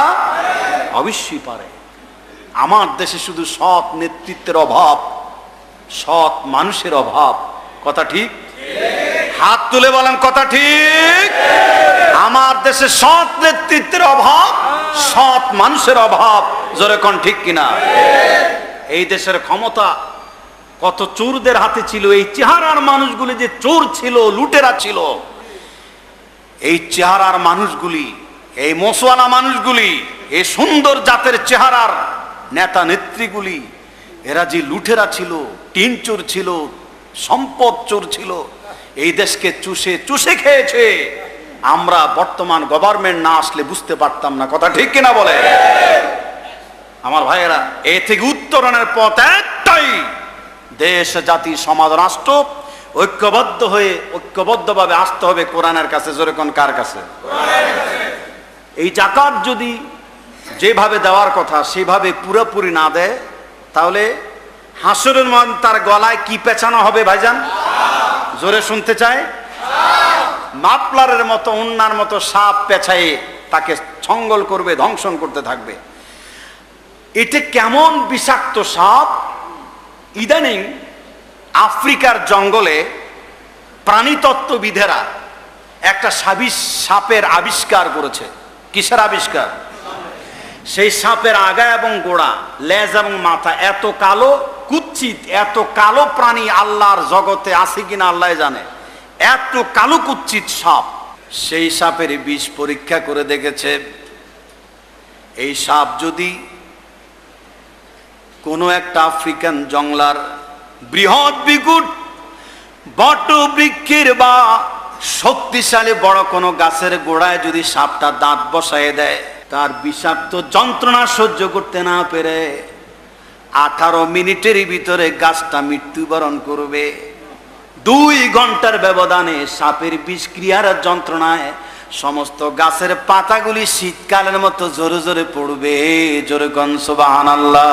অবশ্যই পারে। আমার দেশে শুধু সৎ নেতৃত্বের অভাব, সৎ মানুষের অভাব। কথা ঠিক? হাত তুলে বলেন কথা ঠিক? আমার দেশে সৎ নেতৃত্বের অভাব, সৎ মানুষের অভাব। জোরে কোন ঠিক কিনা? এই দেশের ক্ষমতা কত চোরদের হাতে ছিল। এই চেহারার মানুষগুলি যে চোর ছিল, লুটেরা ছিল, এই চেহারার মানুষগুলি, এই মসওয়ালা মানুষগুলি, এই সুন্দর জাতের চেহারার নেতা নেত্রীগুলি, এরা যে লুটেরা ছিল, টিন চোর ছিল, সম্পদ চোর ছিল, এই দেশকে চুষে চুষে খেয়েছে। আমরা বর্তমান গভর্নমেন্ট না আসলে বুঝতে পারতাম না। কথা ঠিক কিনা বলে? আমার ভাইয়েরা, এ থেকে উত্তরণের পথ একটাই, দেশ, জাতি, সমাজ, রাষ্ট্র ঐক্যবদ্ধ হয়ে ঐক্যবদ্ধভাবে আসতে হবে কোরআনের কাছে। জোরে কোন কার কাছে? এই জাকাত যদি যেভাবে দেওয়ার কথা সেভাবে পুরোপুরি না দেয়, তাহলে হাসরের মন তার গলায় কি পেঁচানো হবে ভাইজান? জোরে শুনতে চাই? মাপলারের মতো, উন্নার মতো সাপ পেঁচায়ে তাকে ছঙ্গল করবে, ধ্বংসন করতে থাকবে। এটা কেমন বিষাক্ত সাপ! ইদানিং আফ্রিকার জঙ্গলে প্রাণীতত্ত্ববিদেরা একটা সাপের আবিষ্কার করেছে। কিসের আবিষ্কার? সেই সাপের আগা এবং গোড়া, লেজ এবং মাথা এত কালো, কুৎসিত, এত কালো প্রাণী আল্লাহর জগতে আছে কিনা আল্লাহ জানে। এত কালো কুৎসিত সাপ। সেই সাপের বিষ পরীক্ষা করে দেখেছে, এই সাপ যদি কোনো একটা আফ্রিকান জঙ্গলার বৃহৎ বিকুট বট বৃক্ষের বা শক্তিশালী বড় কোনো গাছের গোড়ায় যদি সাপটা দাঁত বসায় দেয়, তার বিষাক্ত যন্ত্রণা সহ্য করতে না পেরে 18 মিনিটের ভিতরে গাছটা মৃত্যুবরণ করবে। 2 ঘন্টার ব্যবধানে সাপের বিষক্রিয়ার যন্ত্রণায় সমস্ত গাছের পাতাগুলি শীতকালের মতো জোরে জোরে পড়বে। জোরে কোন সুবহানাল্লাহ।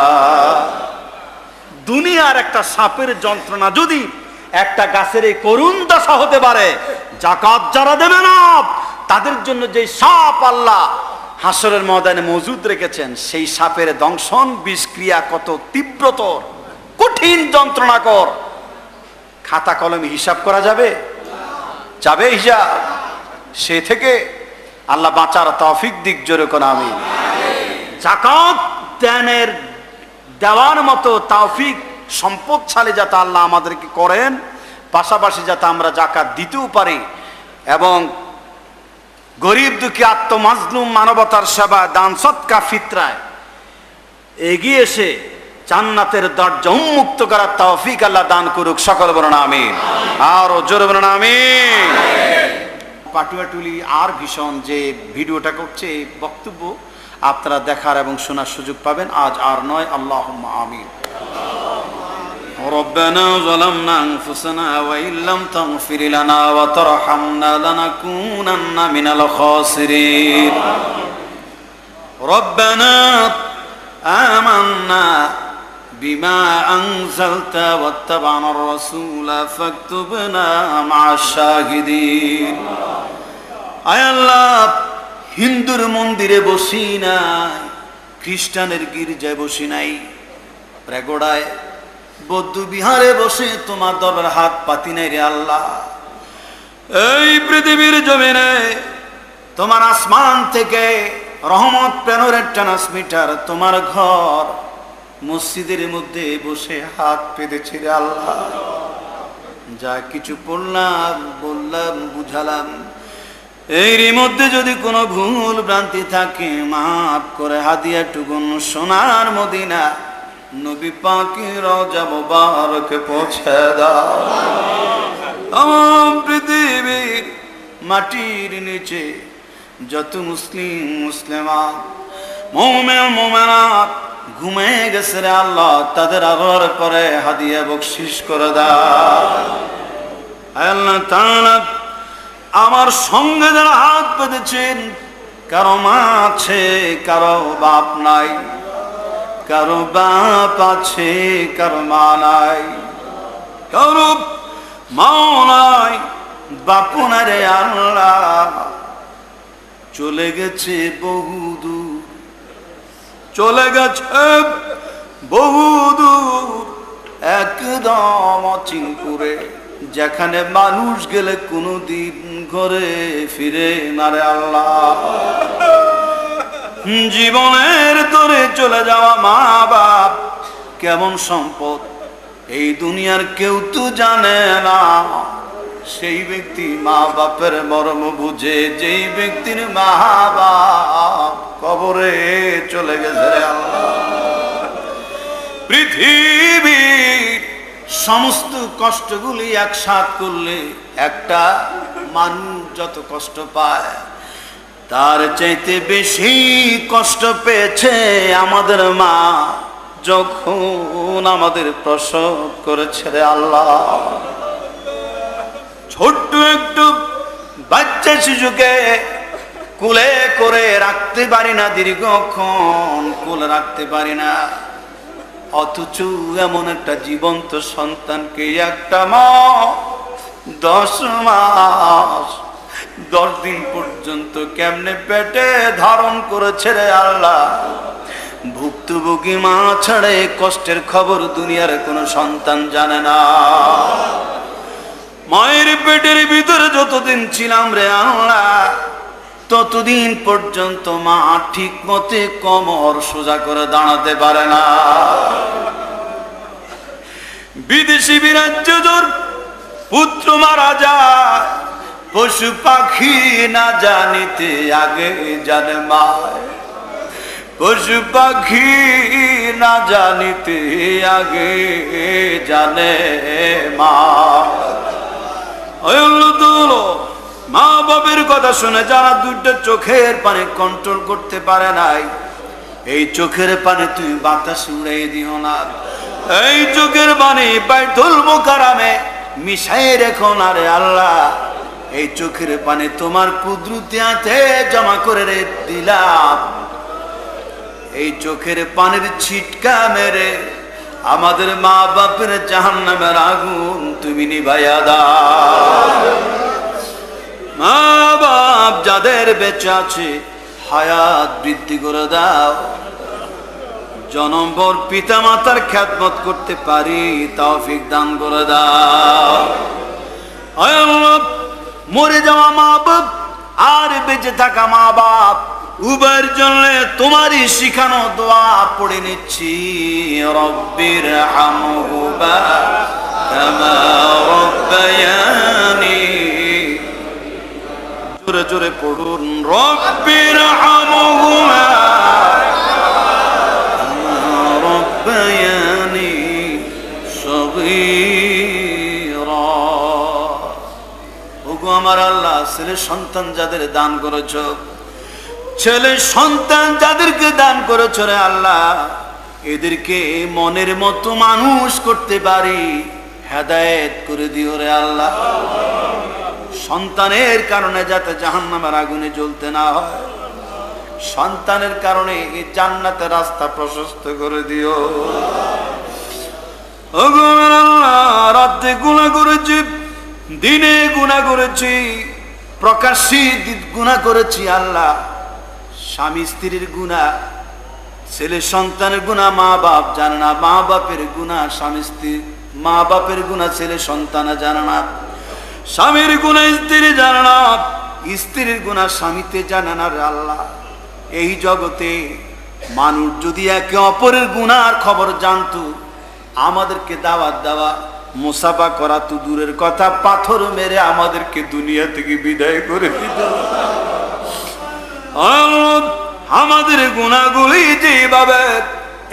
দুনিয়ার একটা সাপের যন্ত্রণা যদি একটা গাছের এই করুণ দশা হতে পারে, যাকাত যারা দেবে না তাদের জন্য যে সাপ আল্লাহ হাসরের ময়দানে মজুদ রেখেছেন, সেই সাপের দংশন বিষক্রিয়া কত তীব্রতর, কঠিন যন্ত্রণাকর, খাতা কলমে হিসাব করা যাবে? যাবে হিসাব? সে থেকে আল্লাহ বাঁচার তৌফিক দিক। জোরে কোন আমিন। যাকাত দানের দেওয়ার মতো তৌফিক সম্পদশালী যাতে আল্লাহ আমাদেরকে করেন, পাশাপাশি যাতে আমরা যাকাত দিতেও পারি এবং গরিব দুঃখী আত্মমাজলুম মানবতার সেবা দান সৎকা ফিতরায় এগিয়ে এসে জান্নাতের দরজা উন্মুক্ত করার তৌফিক আল্লাহ দান করুক। সকল বলুন আমিন। আর জোরে বলুন আমিন। পাটুয়াটুলি আর ভীষণ যে ভিডিওটা করছে, এই বক্তব্য আপনারা দেখার এবং শোনার সুযোগ পাবেন। আজ আর নয়। আল্লাহুম্মা আমিন। ربنا ظلمنا أنفسنا وإن لم تغفر لنا وترحمنا لنكونن من الخاسرين ربنا آمنا بما أنزلت واتبعنا الرسول فاكتبنا مع الشاهدين আয় আল্লাহ, হিন্দুর মন্দিরে বসি নাই, খ্রিস্টানের গির্জায় বসি নাই, প্রেগোড়ায় বৌদ্ধ বিহারে বসে তোমার দরবার হাত পাতি নাই রে আল্লাহ। এই পৃথিবীর জমিনে তোমার আসমান থেকে রহমত প্রেরণের ট্রান্সমিটার তোমার ঘর মসজিদের মধ্যে বসে হাত পেতেছি রে আল্লাহ। যা কিছু পড়লাম, বললাম, বুঝালাম, এর মধ্যে যদি কোনো ভুল ভ্রান্তি থাকে মাফ করে হাদিয়া টুকুন সোনার মদিনা নবী পাকের রওজা মুবারকে পৌঁছে দাও। পৃথিবীর মাটির নিচে যত মুসলিম মুসলিমাত মুমিন মুমিনাত ঘুমিয়ে গেছে রে আল্লাহ, তাদের আবার করে হাদিয়া বকশিশ করে দাও। আল্লাহ তাআলা আমার সঙ্গে যারা হাত পেতেছেন, কারো মা আছে, কারো বাপ নাই, কারো বাপ আছে, কারো মা নাই, কারো মাও নাই, বাপু না রে আল্লাহ, চলে গেছে বহুদূর, চলে গেছে বহুদূর, একদম অচিনপুরে, যেখানে মানুষ গেলে কোনোদিন ঘরে ফিরে না রে আল্লাহ। জীবনের তোরে চলে যাওয়া মা বাপ কেমন সম্পদ এই দুনিয়ার কেউ তো জানে না। সেই ব্যক্তি মা বাপের মর্ম বুঝে, যেই ব্যক্তির মা বাপ কবরে চলে গেছে রে আল্লাহ। পৃথিবীর সমস্ত কষ্টগুলি একসাথ করলে একটা মানুষ যত কষ্ট পায়, তার চাইতে বেশি কষ্ট পেয়েছে আমাদের মা যখন আমাদের প্রসব করেছে রে আল্লাহ। ছোট্ট একটু বাচ্চা শিশুকে কোলে করে রাখতে পারি না, দীর্ঘক্ষণ কোলে রাখতে পারি না, অথচ এমন একটা জীবন্ত সন্তানকে একটা মা 10 মাস 10 দিন পর্যন্ত কেমনে পেটে ধারণ করেছে রে আল্লাহ। ভুক্ত মৃত্যুভোগী মা ছাড়া এই কষ্টের খবর দুনিয়ার কোনো সন্তান জানে না। মায়ের পেটের ভিতরে যতদিন ছিলাম রে আল্লাহ, ততদিন পর্যন্ত মা ঠিক মতে কোমর সোজা করে দাঁড়াতে পারে না। বিদেশি বিরাজ্যজোর পুত্র মারা যায়, পশু পাখি না জানিতে আগে জানে মা, পশু পাখি না জানিতে আগে জানে মা। মা বাবার কথা শুনে যারা দুইটা চোখের পানি কন্ট্রোল করতে পারে নাই, এই চোখের পানি তুমি বাতাস উড়াই দিও না। এই চোখের পানি বাইতুল মুকাররমে মিশাই রেখো না রে আল্লাহ। এই চোখের পানি তোমার কুদরতি হাতে জমা করে রে দিলাম। এই চোখের পানির ছিটকা মেরে আমাদের মা বাপের জাহান্নামের আগুন তুমি নিভাইয়া দাও। মা বাপ যাদের বেঁচে আছে হায়াত বৃদ্ধি করে দাও, জনমভর পিতা মাতার খেদমত করতে পারি তৌফিক দান করে দাও। আয় আল্লাহ, মরে যাওয়া মা বাপ আর বেঁচে থাকা মা বাপ উভয়ের জন্য তোমারই শিখানো দোয়া পড়ে নিচ্ছি। রব্বির হামহুমা কামা রব্বায়ানি, জোরে জোরে পড়ুন, রব্বির হামহুমা কামা রব্বায়ানি সগীরা। ওগো আমার আল্লাহ, ছেলে সন্তান যাদের দান করেছ, ছেলে সন্তান যাদেরকে দান করেছ রে আল্লাহ, এদেরকে মনের মতো মানুষ করতে পারি হেদায়েত করে দিও রে আল্লাহ। সন্তানের কারণে যাতে জাহান্নামের আগুনে জ্বলতে না হয়, সন্তানের কারণে এই জান্নাতের রাস্তা প্রশস্ত করে দিও। ওগো আমার আল্লাহ, রাতে গুনাহ করেছি, দিনে গুনাহ করেছি, প্রকাশ্যে গুনাহ করেছি আল্লাহ। স্বামী স্ত্রীর গুনাহ, ছেলে সন্তানের গুনাহ মা বাপ জানে না, মা বাপের গুনাহ স্বামী স্ত্রী, মা বাপের গুনাহ ছেলে সন্তান জানে না, স্বামীর গুনাহ স্ত্রী জানে না, স্ত্রীর গুনাহ স্বামীতে জানে না রে আল্লাহ। এই জগতে মানুষ যদি একে অপরের গুনার খবর জানতো, আমাদেরকে দাওয়াত দেওয়া মুসাফা করা তো দূরের কথা, পাথর মেরে আমাদেরকে দুনিয়া থেকে বিদায় করে দিত। আমাদের গুনাহগুলি যেভাবে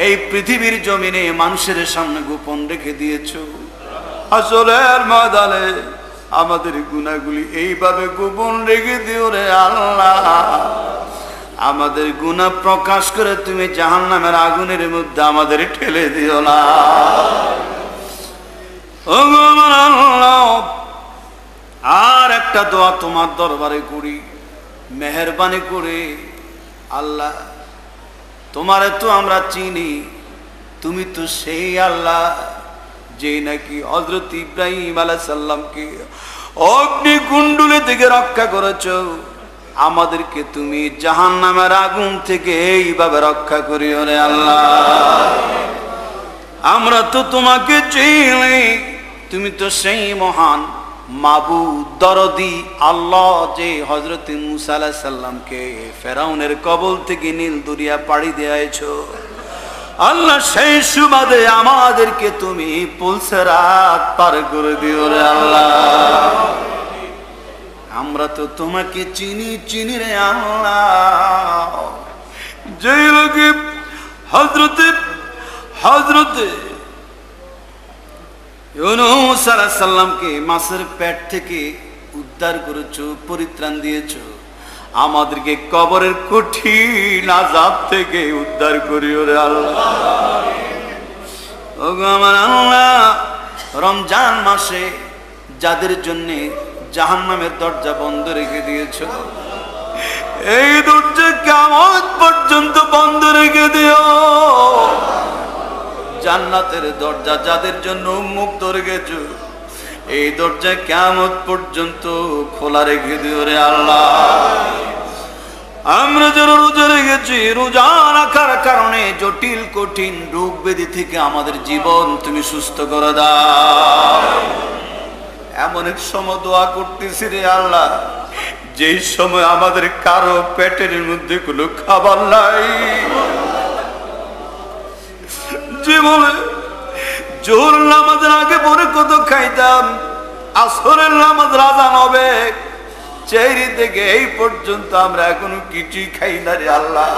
এই পৃথিবীর জমিনে মানুষের সামনে গোপন রেখে দিয়েছ, হাসরের ময়দানে আমাদের গুনাহগুলি এইভাবে গোপন রেখে দিও রে আল্লাহ। আমাদের গুনাহ প্রকাশ করে তুমি জাহান্নামের আগুনের মধ্যে আমাদের ঠেলে দিও না। ওগো আমার আল্লাহ, আর একটা দোয়া তোমার দরবারে করি, মেহেরবানি করে আল্লাহ, তোমারে তো আমরা চিনি, তুমি তো সেই আল্লাহ যে নাকি হযরত ইব্রাহিম আলাইহিস সালামকে অগ্নিকুণ্ডলে থেকে রক্ষা করেছো। আমাদেরকে তুমি জাহান্নামের আগুন থেকে এইভাবে রক্ষা করিও রে আল্লাহ। আমরা তো তোমাকে চিনি, তুমি তো সেই মহান মাবুদ দরদি আল্লাহ যে হযরত মুসা আলাইহিস সালামকে ফেরাউনের কবল থেকে নীল দরিয়া পাড়ি দিয়েছো। আল্লাহ, সেই সুবাদে আমাদেরকে তুমি পুলসেরাত পার করে দিও রে আল্লাহ। আমরা তো তোমাকে চিনি চিনি রে আল্লাহ। যে লোকে হযরতে ইউনূস আলাইহিস সালামকে মাছের পেট থেকে উদ্ধার করেছো, পরিত্রাণ দিয়েছো, আমাদেরকে কবরের কঠিন আযাব থেকে উদ্ধার করিও রে আল্লাহ। ওগো আমার আল্লাহ, রমজান মাসে যাদের জন্য জাহান্নামের দরজা বন্ধ রেখে দিয়েছো, এই দরজা কিয়ামত পর্যন্ত বন্ধ রেখে দিও। জান্নাতের দরজা যাদের জন্য উন্মুক্ত রেখেছো, এই দরজা কিয়ামত পর্যন্ত খোলা রেখে দিও রে আল্লাহ। আমরা যারা রোজা রেখেছি, রোজা রাখার কারণে জটিল কঠিন রোগ ব্যাধি থেকে আমাদের জীবন তুমি সুস্থ করে দাও। এমন এক সময় দোয়া করতেছি রে আল্লাহ, যেই সময় আমাদের কারো পেটের মধ্যে কোনো খাবার নাই, জীবনে জোহর নামাজের আগে পরে কত খাইতাম, আসরের নামাজ আযান হবে, চেহারি থেকে এই পর্যন্ত আমরা এখনো কিছুই খাই না রে আল্লাহ।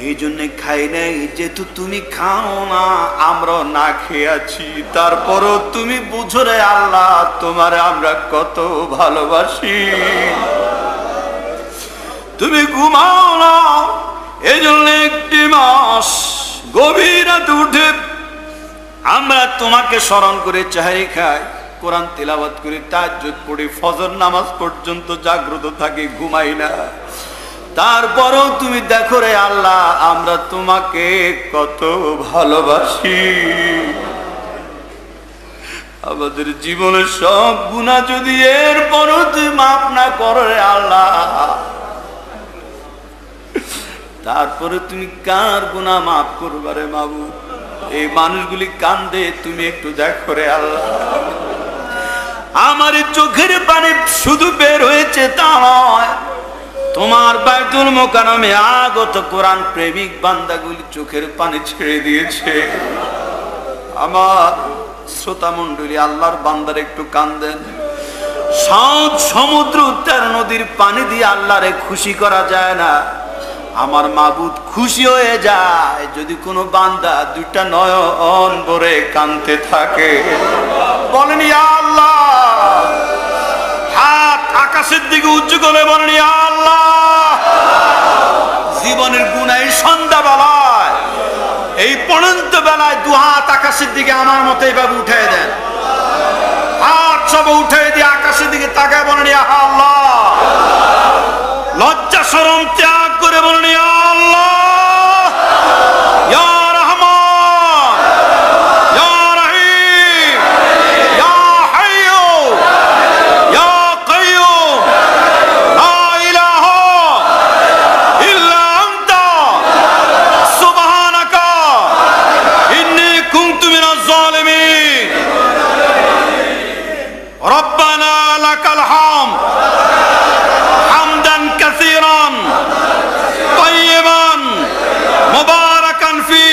এই জন্য খাই নাই, যেহেতু তুমি খাও না, আমরা না খেয়ে আছি, তারপরও তুমি বুঝো রে আল্লাহ তোমার আমরা কত ভালোবাসি। তুমি ঘুমাও না, এই জন্য একটি মাস গভীর রাতে উঠে আমরা তোমাকে স্মরণ করে চেহারি খাই, কোরআন তিলাওয়াত করি, তাহাজ্জুদ পড়ি, ফজর নামাজ পর্যন্ত জাগ্রত থাকি, ঘুমাই না। তারপরও তুমি দেখো রে আল্লাহ আমরা তোমাকে কত ভালোবাসি। আমাদের জীবনের সব গুনাহ যদি এরপরও তুমি মাফ না করো রে আল্লাহ, তারপরে তুমি কার গুনাহ মাফ করবে রে মাবুদ? এই মানুষগুলি কান্দে, তুমি একটু দেখো রে আল্লাহ। আমার চোখের পানি শুধু বের হয়েছে তা নয়, তোমার বাইতুল মোকাররমে আগত কোরআন প্রেমিক বান্দাগুলি চোখের পানি ছেড়ে দিয়েছে। আমার শ্রোতা মণ্ডলী, আল্লাহর বান্দার একটু কান্দেন। সাত সমুদ্র 13 নদীর পানি দিয়ে আল্লাহরে খুশি করা যায় না। আমার মাবুদ খুশি হয়ে যায় যদি কোনো বান্দা দুইটা নয়ন ভরে কাঁদতে থাকে। বলেন ইয়া আল্লাহ, হাত আকাশের দিকে উঁচু করে বলেন ইয়া আল্লাহ। জীবনের গুনাহ সন্ধ্যা বেলায়, এই পড়ন্ত বেলায় দু হাত আকাশের দিকে আমার মতো এইভাবে উঠে দেন, হাত সব উঠে দিয়ে আকাশের দিকে তাকায় বলেন ইয়া আল্লাহ। লজ্জা শরম ত্যাগ করে বলেন ইয়া আল্লাহ, ইয়া রহমান, ইয়া রহিম, ইয়া হাইয়্যু, ইয়া কাইয়্যুম, লা ইলাহা ইল্লা আনতা সুবহানাকা ইন্নী কুনতু মিনাজ জালিমিন। রব্বানা লাকাল হামদ হামদান কাসীরান তাইয়িবান মুবারাকান ফি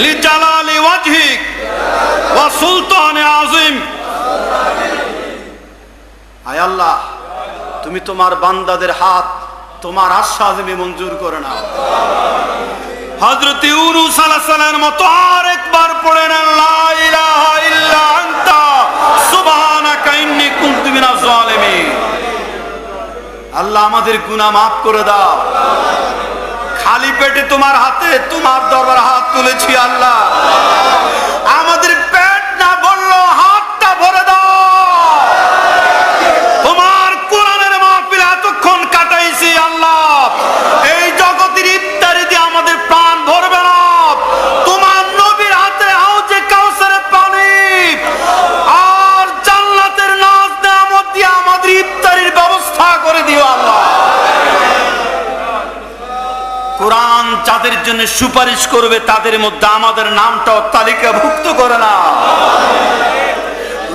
লিজালালি ওয়াজহিক ওয়া সুলতানি আযীম। আয় আল্লাহ, তুমি তোমার বান্দাদের হাত তোমার আশ্বাসে মঞ্জুর করে নাও। হযরত ইউনূস আলাইহিস সালামের মতো আরেকবার পড়েন লা ইলাহা ইল্লা আনতা সুবহানাকা ইন্নী কুনতু মিনাজ জালিমিন। আল্লাহ আমাদের গুনাহ মাফ করে দাও। খালি পেটে তোমার হাতে তোমার দরবারে হাত তুলেছি আল্লাহ, আমাদের পেট না ভরলো হাতটা ভরে দাও। তোমার কোরআনের মাহফিলে এতক্ষণ কাটাইছি আল্লাহ, এই জগতের ইফতারি দিয়ে আমাদের প্রাণ ভরবে না। তোমার নবীর হাতে হাউজে কাউসারের পানি আর জান্নাতের নাজ নেয়ামত দিয়ে আমাদের ইফতারির ব্যবস্থা করে দিও আল্লাহ। কোরআন যাদের জন্য সুপারিশ করবে তাদের মধ্যে আমাদের নামটাও তালিকাভুক্ত করে না।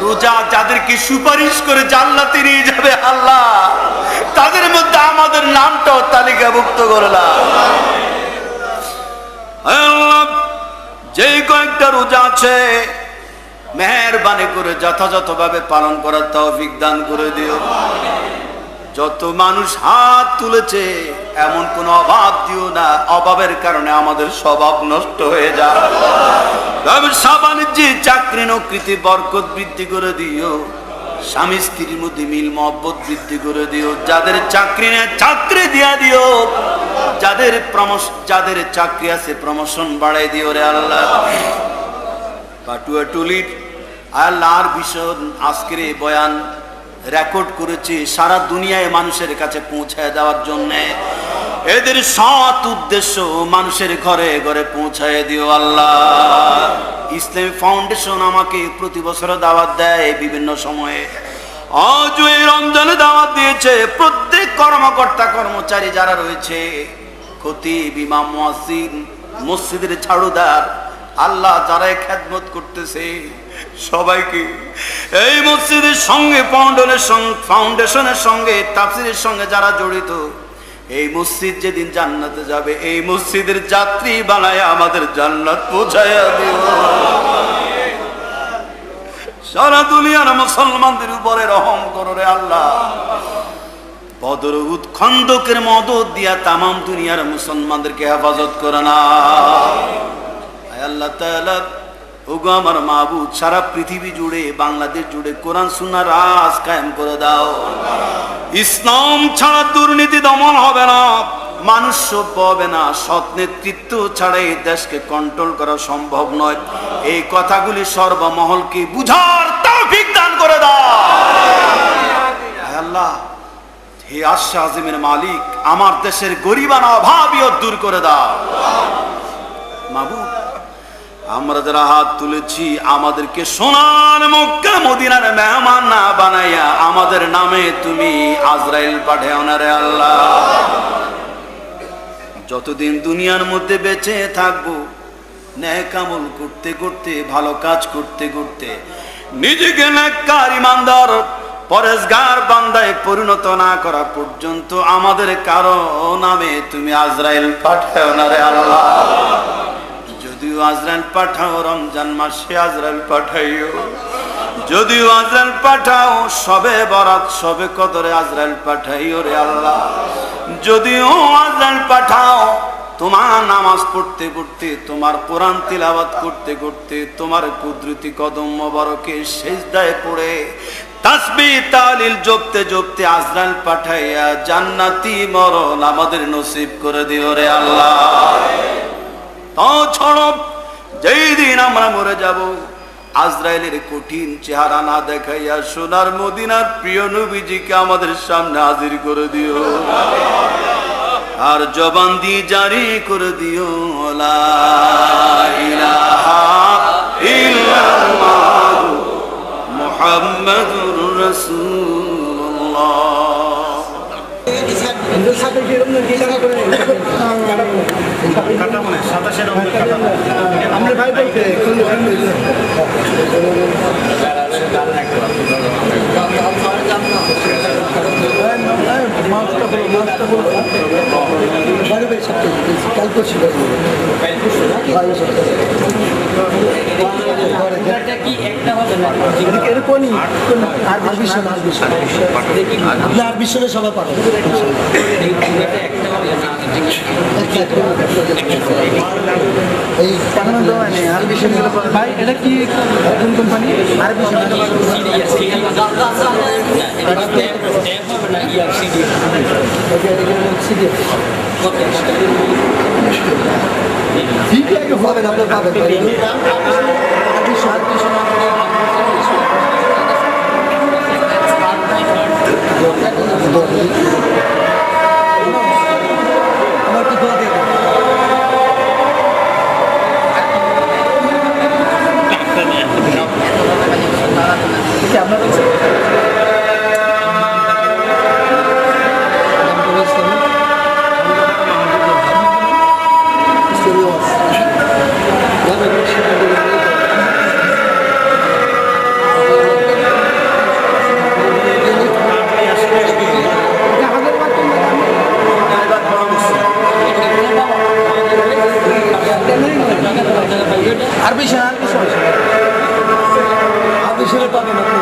রোজা যাদেরকে সুপারিশ করে জান্নাতে নিয়ে যাবে আল্লাহ, তাদের মধ্যে আমাদের নামটাও তালিকাভুক্ত করে না। আল্লাহ, যেই কয়েকটা রোজা আছে মেহেরবানি করে যথাযথভাবে পালন করার তৌফিক দান করে দিও। যত মানুষ হাত তুলেছে এমন কোন অভাব দিও না, অভাবের কারণে আমাদের স্বভাব নষ্ট হয়ে যায়। ব্যবসা বাণিজ্য চাকরি নৌকরিতে বরকত বৃদ্ধি করে দিও, স্বামী স্ত্রীর মধ্যে মিল মহব্বত বৃদ্ধি করে দিও। যাদের চাকরি নেই চাকরি দিয়া দিও, যাদের চাকরি আছে প্রমোশন বাড়াই দিও রে আল্লাহ। পাটুয়া টুলির আল্লাহর ভীষণ আজকের এই বয়ান রেকর্ড করেছি সারা দুনিয়ায় মানুষের কাছে পৌঁছায় দেওয়ার জন্য। এদের সৎ উদ্দেশ্য মানুষের ঘরে ঘরে পৌঁছায় দিও আল্লাহ। ইসলামী ফাউন্ডেশন আমাকে প্রতি বছর দাওয়াত দেয় বিভিন্ন সময়ে। আজ এই রমজানে দাওয়াত দিয়েছে প্রত্যেক কর্মকর্তা কর্মচারী যারা রয়েছে, খতিব, ইমাম, মুয়াজ্জিন, মসজিদের ঝাড়ুদার, আল্লাহ যারা খেদমত করতেছে সবাইকে এই মসজিদের সঙ্গে ফাউন্ডেশনের সঙ্গে তাফসীরের সঙ্গে যারা জড়িত, এই মসজিদ যেদিন জান্নাতে যাবে এই মসজিদের যাত্রী বানায় আমাদের জান্নাত পৌঁছায়া দিও। সারা দুনিয়ার মুসলমানদের উপরে রহম করো রে আল্লাহ। বদর, উহুদ, খন্দকের মদদ দিয়া তামাম দুনিয়ার মুসলমানদেরকে হেফাজত করে না। আয় আল্লাহ তাআলা, ওগো আমার মাবুদ, সারা পৃথিবী জুড়ে, বাংলাদেশ জুড়ে কোরআন সুন্নাহর রাজ কায়েম করে দাও। ইসলাম ছাড়া দুর্নীতি দমন হবে না, মানুষ সভ্য হবে না, সৎ নেতৃত্ব ছাড়া এই দেশকে কন্ট্রোল করা সম্ভব নয়। এই কথাগুলি সর্বমহলকে বুঝার তৌফিক দান করে দাও। আল্লাহ, হে আরশ আজিমের মালিক, আমার দেশের গরিবানা অভাবীও দূর করে দাও। মাবুদ, আমরা যারা হাত তুলেছি আমাদেরকে সোনার মক্কা মদিনার মেহমান না বানাইয়া আমাদের নামে তুমি আজরাইল পাঠাও না রে আল্লাহ। যতদিন দুনিয়ার মধ্যে বেঁচে থাকবো, নেক আমল করতে করতে, ভালো কাজ করতে করতে নিজেকে নেককার, ইমানদার, পরেজগার বান্দায় পরিণত না করা পর্যন্ত আমাদের কারো নামে তুমি আজরাইল পাঠাও না রে আল্লাহ। যদিও আজরাইল পাঠাও রমজান মাসে আজরাইল পাঠাইও, যদিও আজরাইল পাঠাও সবে বরাত, সবে কদরে আজরাইল পাঠাইও রে আল্লাহ। যদিও আজরাইল পাঠাও তোমার নামাজ পড়তে পড়তে, তোমার কোরআন তিলাওয়াত করতে করতে, তোমার কুদরতি কদম মোবারকে সিজদায় পড়ে তাসবিহ তাহলিল জপতে জপতে আজরাইল পাঠাইয়া জান্নাতি মরণ আমাদের নসিব করে দিও রে আল্লাহ। তাও ছাড়ো, যেই দিন আমরা মরে যাব, আজরাইলের কঠিন চেহারা না দেখাইয়া সোনার মদিনার প্রিয় নবীজিকে আমাদের সামনে হাজির করে দিও, আর জবান দিয়ে জারি করে দিও লা ইলাহা ইল্লাল্লাহ মুহাম্মাদুর রাসূলুল্লাহ। আমরা ভাই বলতে কাল করছি আর বিশ্বরে সবাই পাঠাবে। এই পাঠানো দেওয়া নেই আর বিশ্বরে ভাই, এটা কি কোন কোম্পানি? আর পাবেন, আপনার পাবেন আমার কি দোয়া দিয়ে আপনার আর বেশি পাবেন।